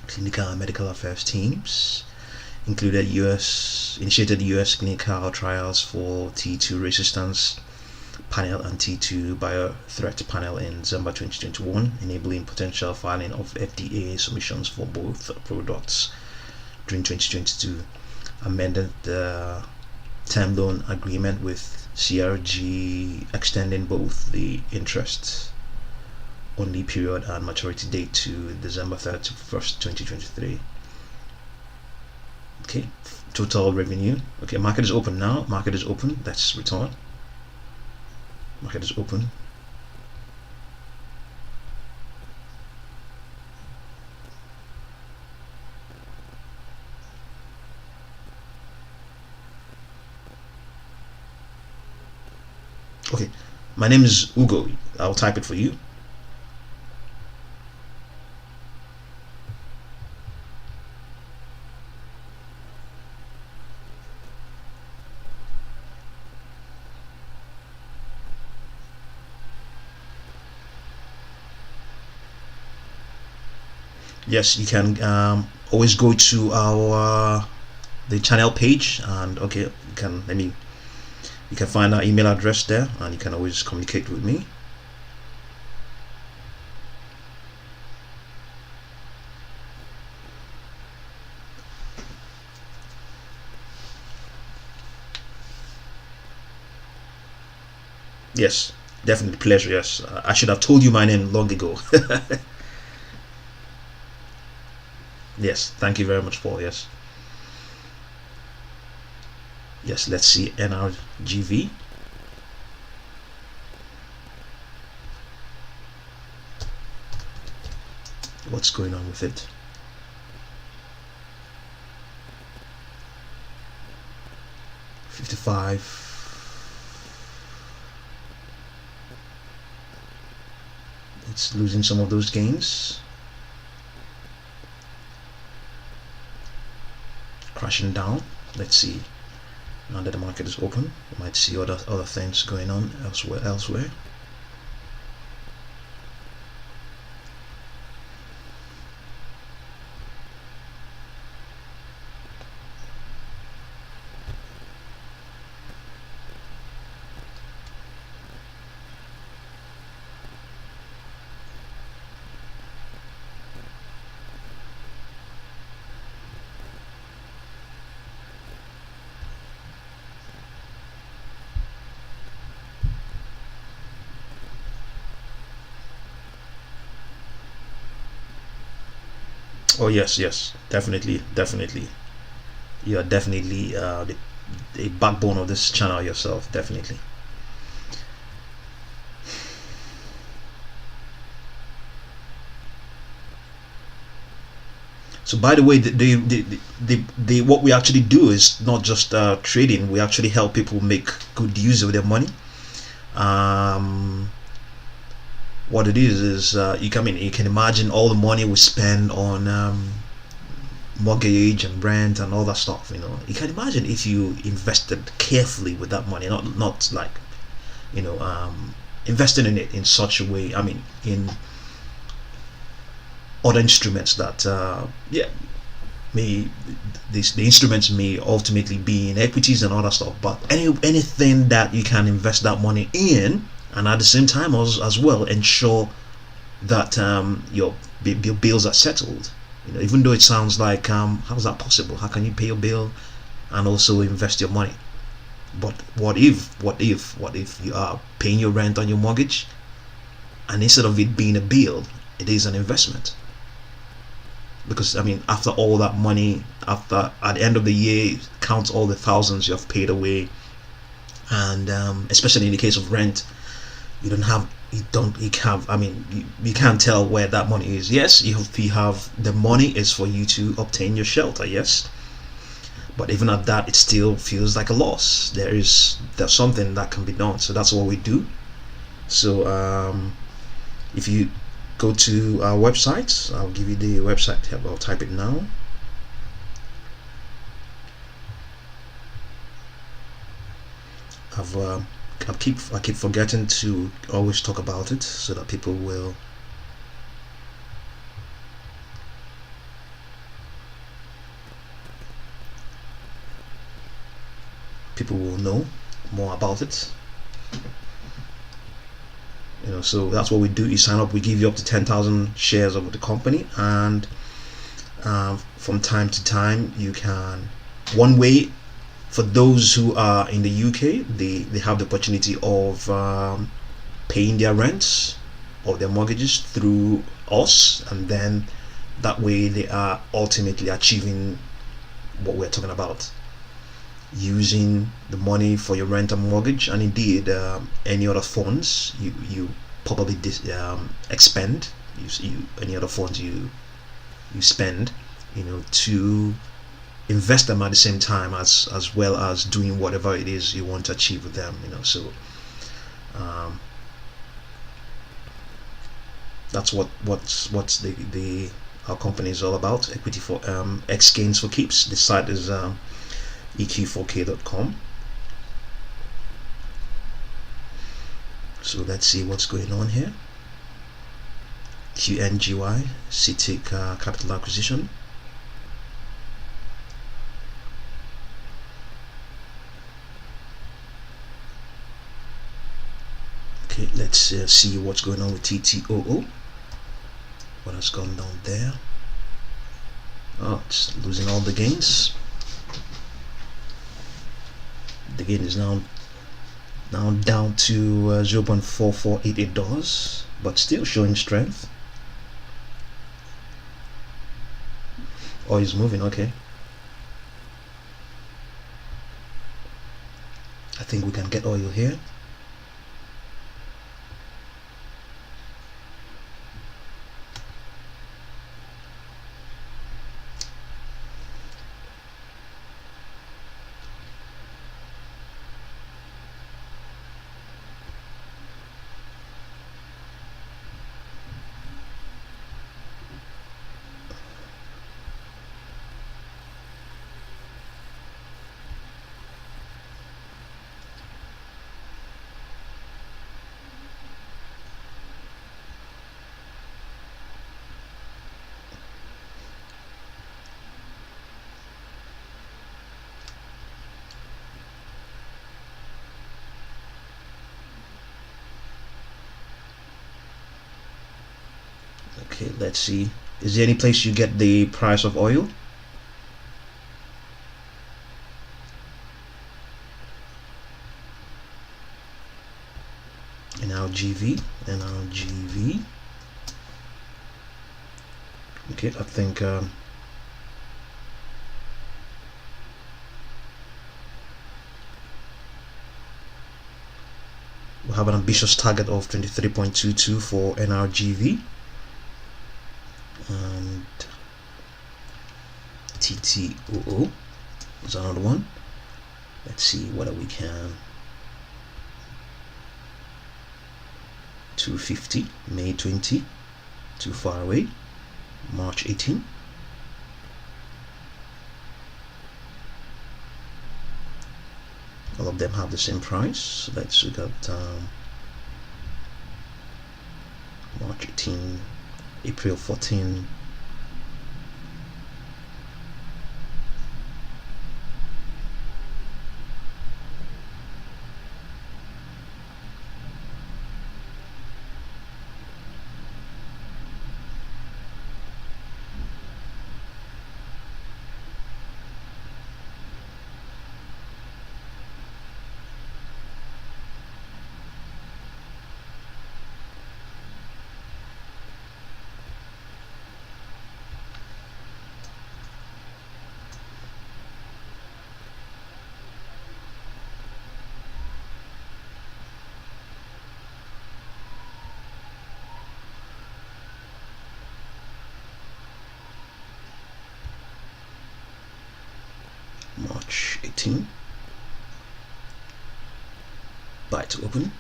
clinical, and medical affairs teams. Initiated US clinical trials for T2 resistance panel and T2 biothreat panel in December 2021, enabling potential filing of FDA submissions for both products during 2022. Amended the term loan agreement with CRG, extending both the interest only period and maturity date to December 31st, 2023. Okay, total revenue. Okay, market is open now. Market is open. Let's return. Market is open. Okay, my name is Ugo. I'll type it for you. Yes, you can always go to our the channel page, and okay, you can find our email address there, and you can always communicate with me. Yes, definitely pleasure. Yes, I should have told you my name long ago. Yes, thank you very much, Paul. Yes, yes. Let's see NRGV. What's going on with it? $55. It's losing some of those gains. Crashing down. Let's see. Now that the market is open, we might see other things going on elsewhere. Oh yes, yes, definitely. You are definitely the backbone of this channel yourself, definitely. So by the way, what we actually do is not just trading. We actually help people make good use of their money. What it is you can imagine all the money we spend on mortgage and rent and all that stuff. You can imagine if you invested carefully with that money, not like investing in it in such a way. In other instruments that may the instruments may ultimately be in equities and other stuff, but anything that you can invest that money in, and at the same time as well ensure that your bills are settled. Even though it sounds like how is that possible? How can you pay your bill and also invest your money? But what if you are paying your rent on your mortgage, and instead of it being a bill, it is an investment? Because after all that money, at the end of the year, count all the thousands you have paid away, and especially in the case of rent, you can't tell where that money is. Yes, you have the money is for you to obtain your shelter, yes, but even at that, it still feels like a loss. There's something that can be done, so that's what we do. So if you go to our website, I'll give you the website. I'll type it now. I keep forgetting to always talk about it so that people will know more about it. So that's what we do. You sign up, we give you up to 10,000 shares of the company, and from time to time you can, one way, for those who are in the UK, they have the opportunity of paying their rents or their mortgages through us, and then that way they are ultimately achieving what we're talking about, using the money for your rent and mortgage, and indeed any other funds you probably expend, any other funds you spend, to invest them at the same time, as well as doing whatever it is you want to achieve with them. So that's what's the our company is all about. Equity for X gains for keeps. The site is eq4k.com. So let's see what's going on here. QNGY, CTIC capital acquisition. Okay, let's see what's going on with TTOO. What has gone down there? Oh, it's losing all the gains. The gain is now down to $0.4488, but still showing strength. Oh, he's moving. Okay, I think we can get oil here. Okay, let's see. Is there any place you get the price of oil? NRGV. Okay, I think we have an ambitious target of 23.22 for NRGV. And TTOO is another one. Let's see whether we can. 250, May 20, too far away. March 18. All of them have the same price. So let's look at March 18, April 14. March 18. Buy to open.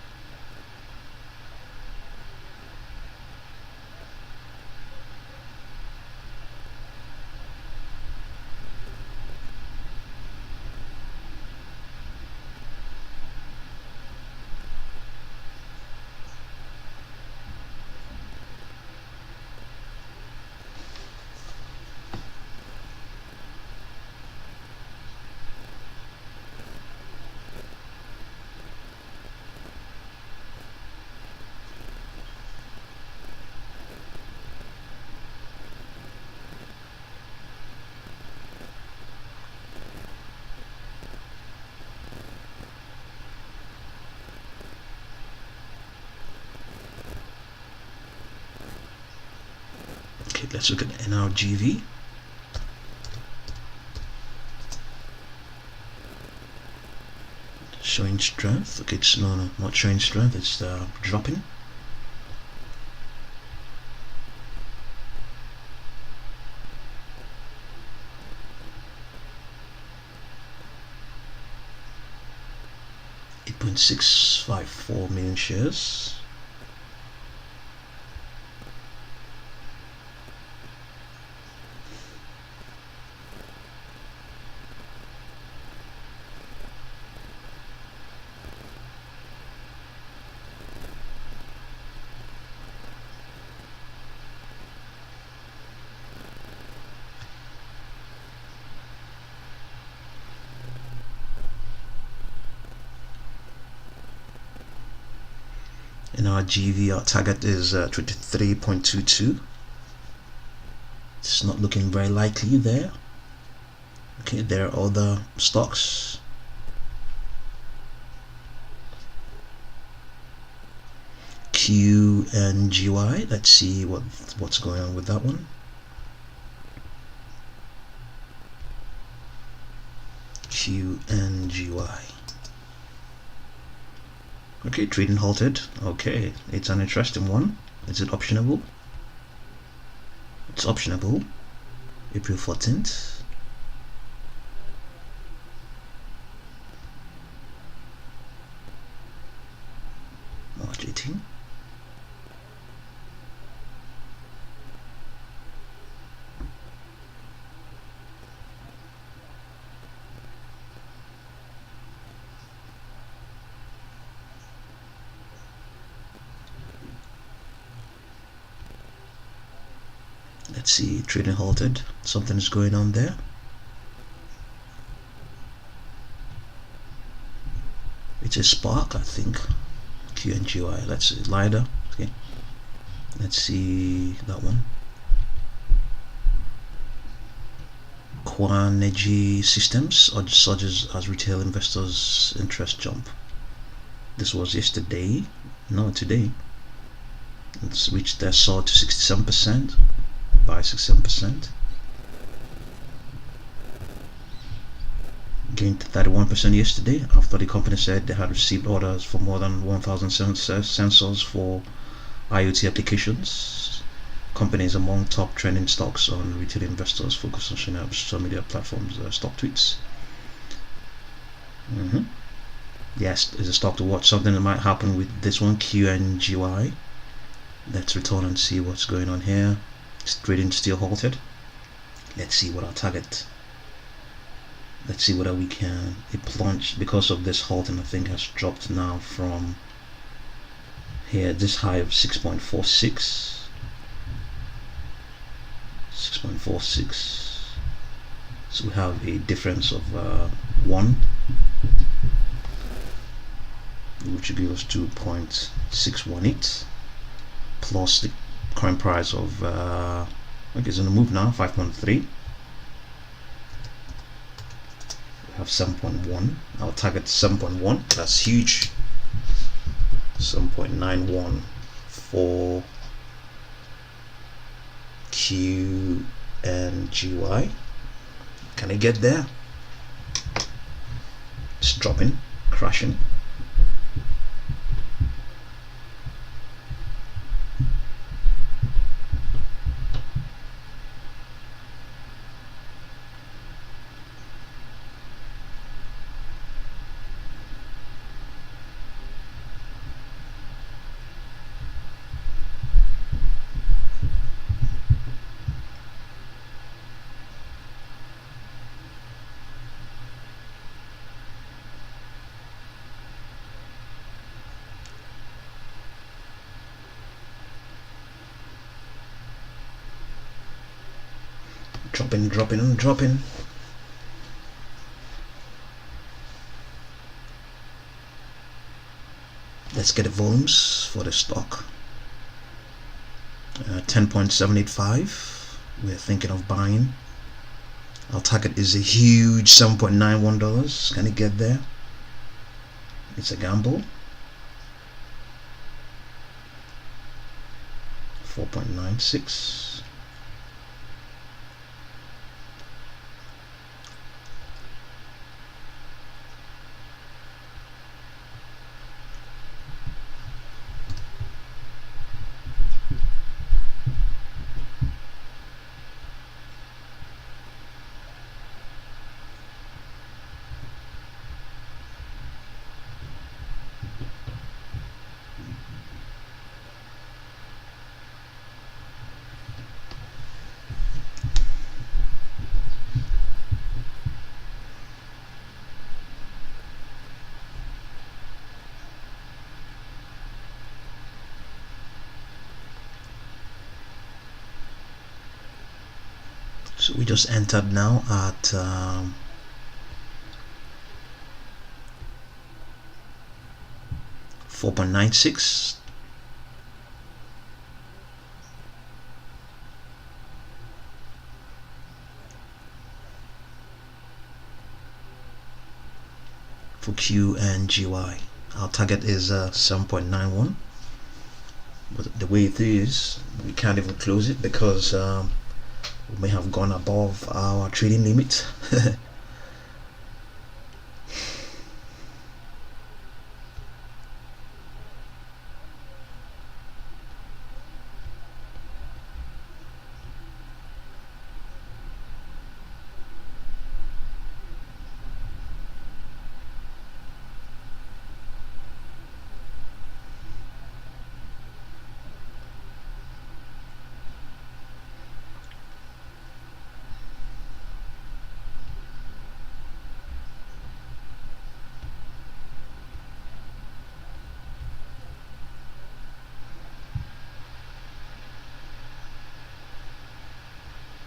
Okay, let's look at NRGV. Showing strength. Okay, it's not showing strength, it's dropping. $8.654 million shares. NRGV, our target is 23.22. It's not looking very likely there. Okay, there are other stocks. QNGY, let's see what's going on with that one. QNGY. Okay, trading halted. Okay, it's an interesting one. Is it optionable? It's optionable. April 14th. March 18th. Let's see, trading halted. Something is going on there. It's a spark, I think. QNGY. Let's see, LIDAR. Okay. Let's see that one. Quanergy Systems surges as retail investors' interest jump. This was yesterday. No, today. It's reached their soar to 67%. By 67%. Gained 31% yesterday after the company said they had received orders for more than 1,000 sensors for IoT applications. Companies among top trending stocks on retail investors focus on social media platforms, stock tweets. Yes, it's a stock to watch. Something that might happen with this one, QNGY. Let's return and see what's going on here. Trading still halted. Let's see what our target. Let's see whether we can. It plunged because of this halting. I think has dropped now from here. This high of 6.46. 6.46. So we have a difference of 1, which would give us 2.618 plus the current price of okay, it's in the move now, 5.3. We have 7.1. Our target 7.1. That's huge. 7.91 for QNGY. Can I get there? It's dropping, crashing. Dropping. Let's get the volumes for the stock. 10.785. We're thinking of buying. Our target is a huge $7.91. Can it get there? It's a gamble. 4.96. So we just entered now at 4.96. for Q and GY. Our target is 7.91, but the way it is, we can't even close it because we may have gone above our trading limit.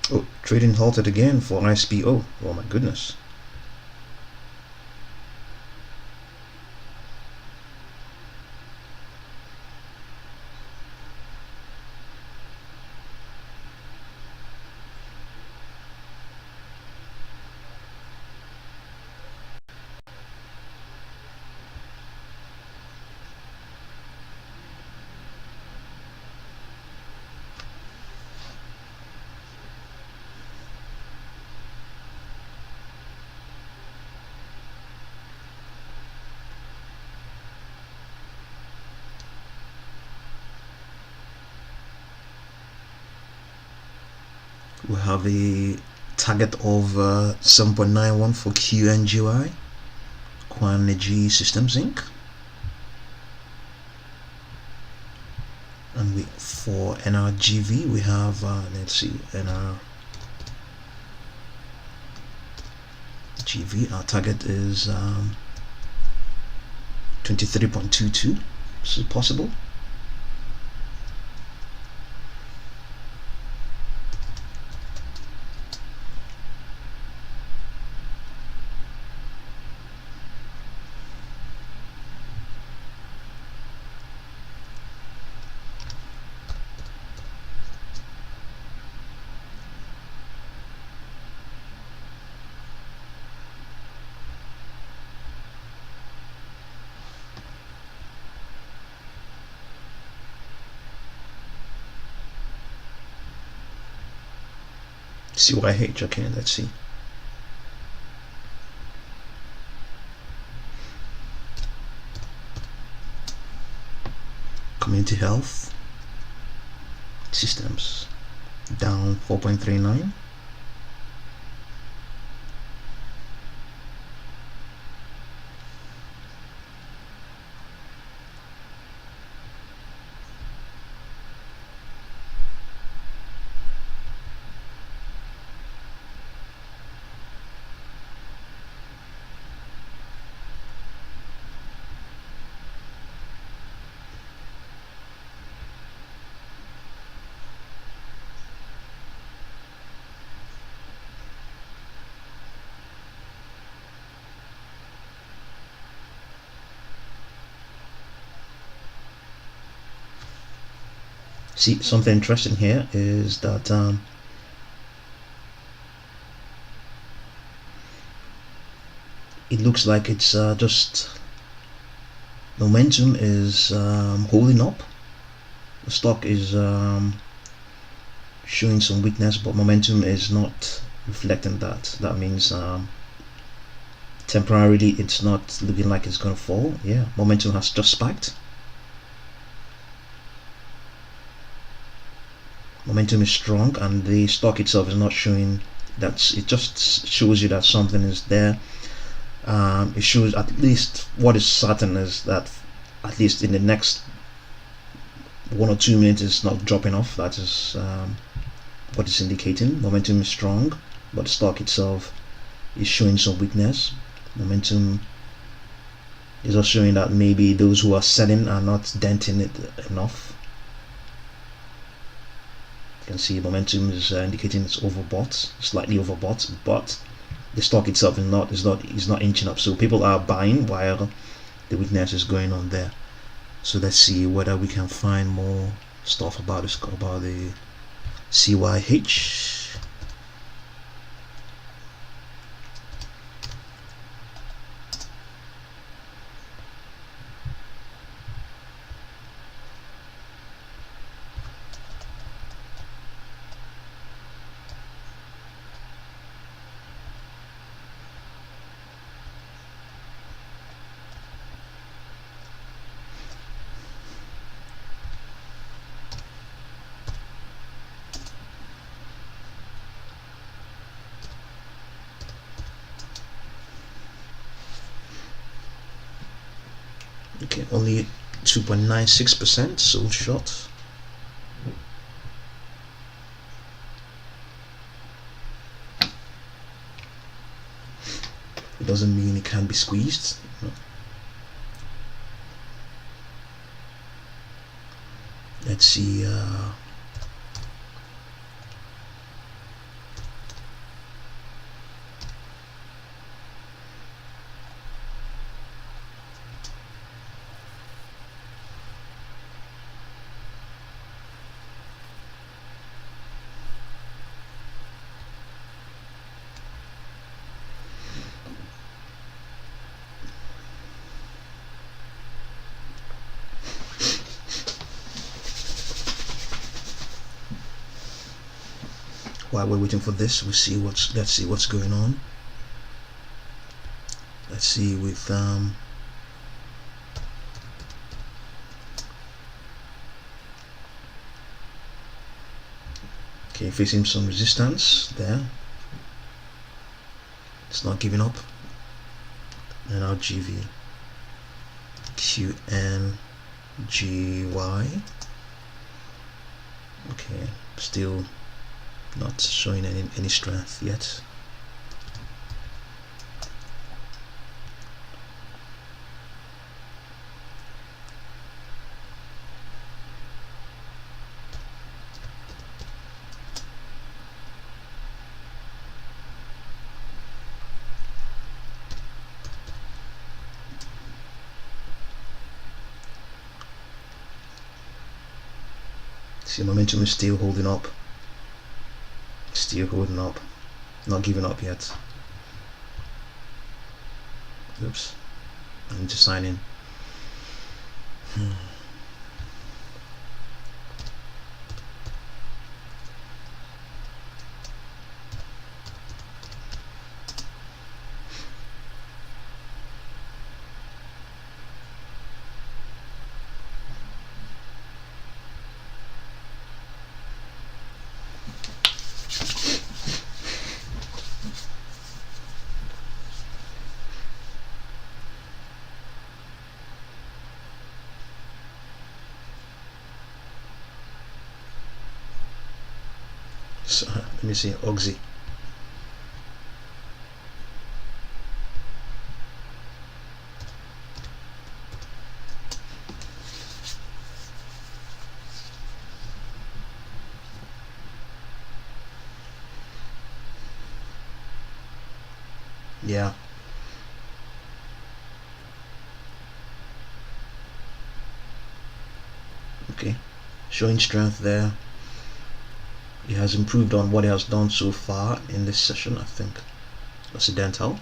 Oh, trading halted again for ISPO. Oh my goodness. We have a target of 7.91 for QNGY, Quanergy Systems Inc. And for NRGV we have let's see, NRGV, our target is 23.22. This is possible. CYH, okay, let's see. Community Health Systems down 4.39. See, something interesting here is that it looks like it's just momentum is holding up. The stock is showing some weakness, but momentum is not reflecting that. That means temporarily it's not looking like it's going to fall. Yeah, momentum has just spiked. Momentum is strong, and the stock itself is not showing that. It just shows you that something is there. It shows, at least what is certain is that at least in the next 1 or 2 minutes it's not dropping off. That is what it's indicating. Momentum is strong, but the stock itself is showing some weakness. Momentum is also showing that maybe those who are selling are not denting it enough. You can see momentum is indicating it's overbought, slightly overbought, but the stock itself is not inching up. So people are buying while the weakness is going on there. So let's see whether we can find more stuff about this, about the CYH. Okay, only 2.96% sold short. It doesn't mean it can be squeezed. No. Let's see. While we're waiting for this, let's see what's going on. Let's see with okay, facing some resistance there. It's not giving up. NRGV, QNGY. Okay, still not showing any strength yet. See, momentum is still holding up. Still holding up. Not giving up yet. Oops. I need to sign in. So, let me see, Oxy. Yeah. Okay. Showing strength there. It has improved on what it has done so far in this session, I think. Occidental.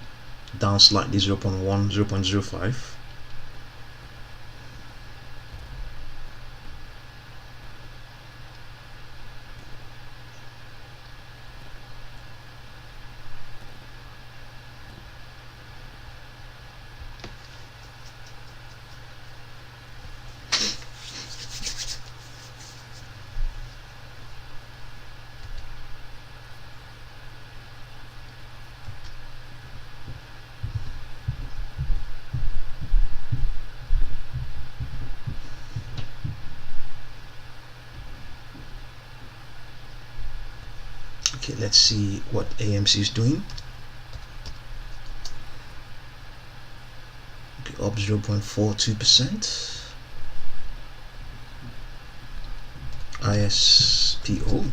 Down slightly 0.1, 0.05. Okay, let's see what AMC is doing. Okay, up 0.42%. ISPO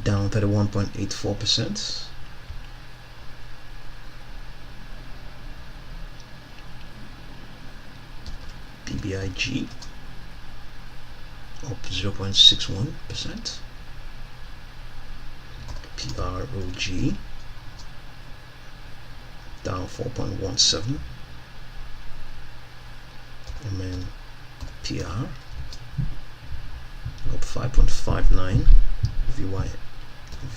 down 31.84%. BBIG up 0.61%. PROG down 4.17%, and then PR up 5.59%.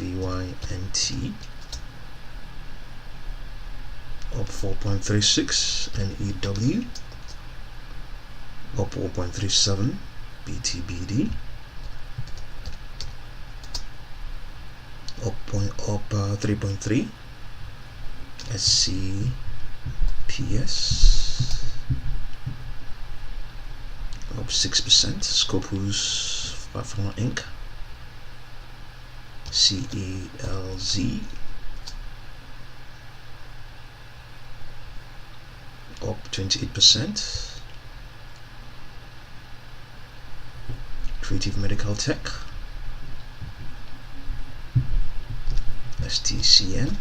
VYNT up 4.36%, and EW up 4.37%. BTBD up 3.3%. SCPS up 6%. Scopus Platform Inc. CALZ up 28%. Creative Medical Tech, STCN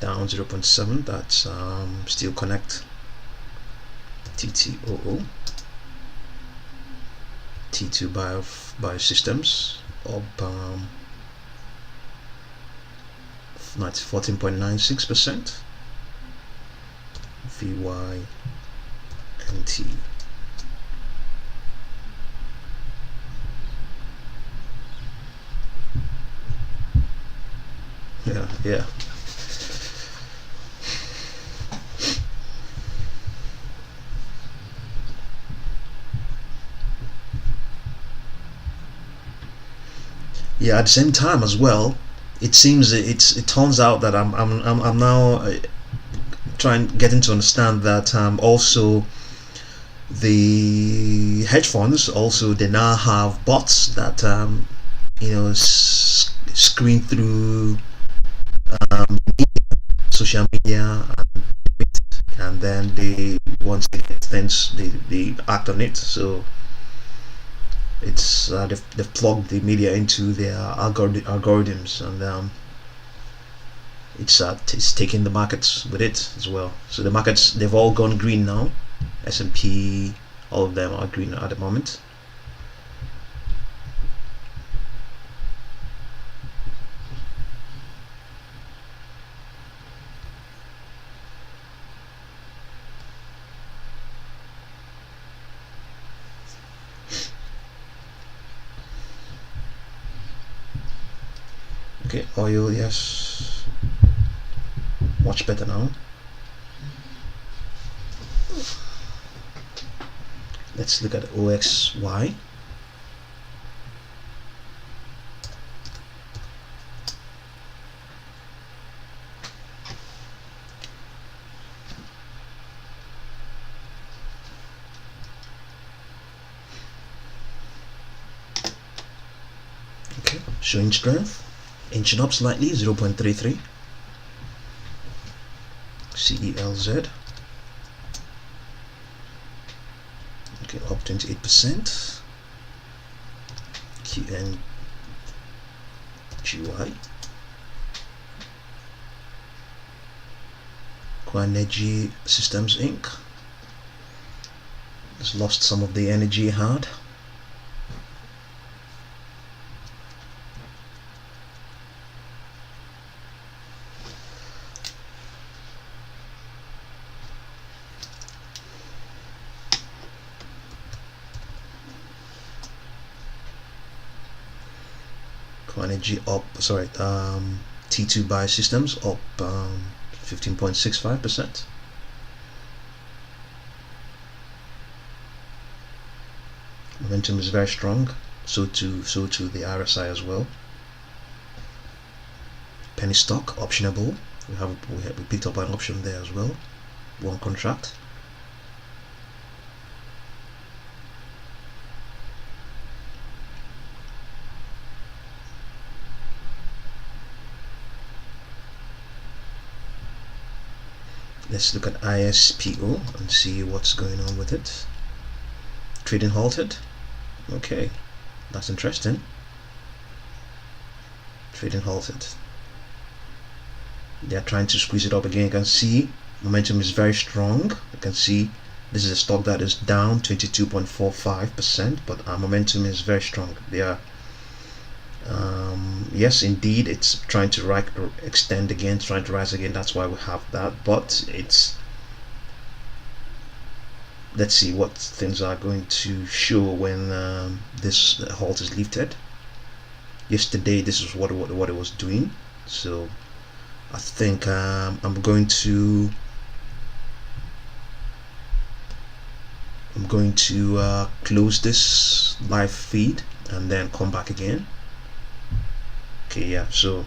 down 0.7. That's Steel Connect, TTOO, T2 Biosystems up 14.96%. VYNT yeah. Yeah, at the same time as well, it seems it turns out that I'm now getting to understand that also the hedge funds also, they now have bots that screen through social media, and then they, once they get things, they act on it. So it's they've plugged the media into their algorithms, and it's taking the markets with it as well. So the markets, they've all gone green now. S&P, all of them are green at the moment. Okay, oil, yes, much better now. Let's look at OXY. Okay, showing strength, inching up slightly, 0.33. CELZ, okay, up 28%. QNGY, Energy Systems Inc. has lost some of the energy it had. Energy up, sorry, T2 Biosystems up 15.65%. Momentum is very strong, so too the RSI as well. Penny stock optionable, we picked up an option there as well, one contract. Let's look at ISPO and see what's going on with it. Trading halted. Okay, that's interesting. Trading halted. They are trying to squeeze it up again. You can see momentum is very strong. You can see this is a stock that is down 22.45%, but our momentum is very strong. They are yes, indeed, it's trying to extend again, trying to rise again. That's why we have that. But it's, let's see what things are going to show when this halt is lifted. Yesterday, this is what it was doing. So I think I'm going to close this live feed and then come back again. Okay, yeah, so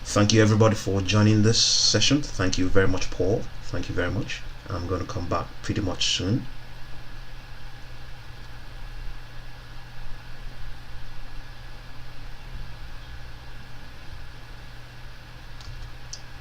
Thank you everybody for joining this session. Thank you very much, Paul. Thank you very much. I'm going to come back pretty much soon.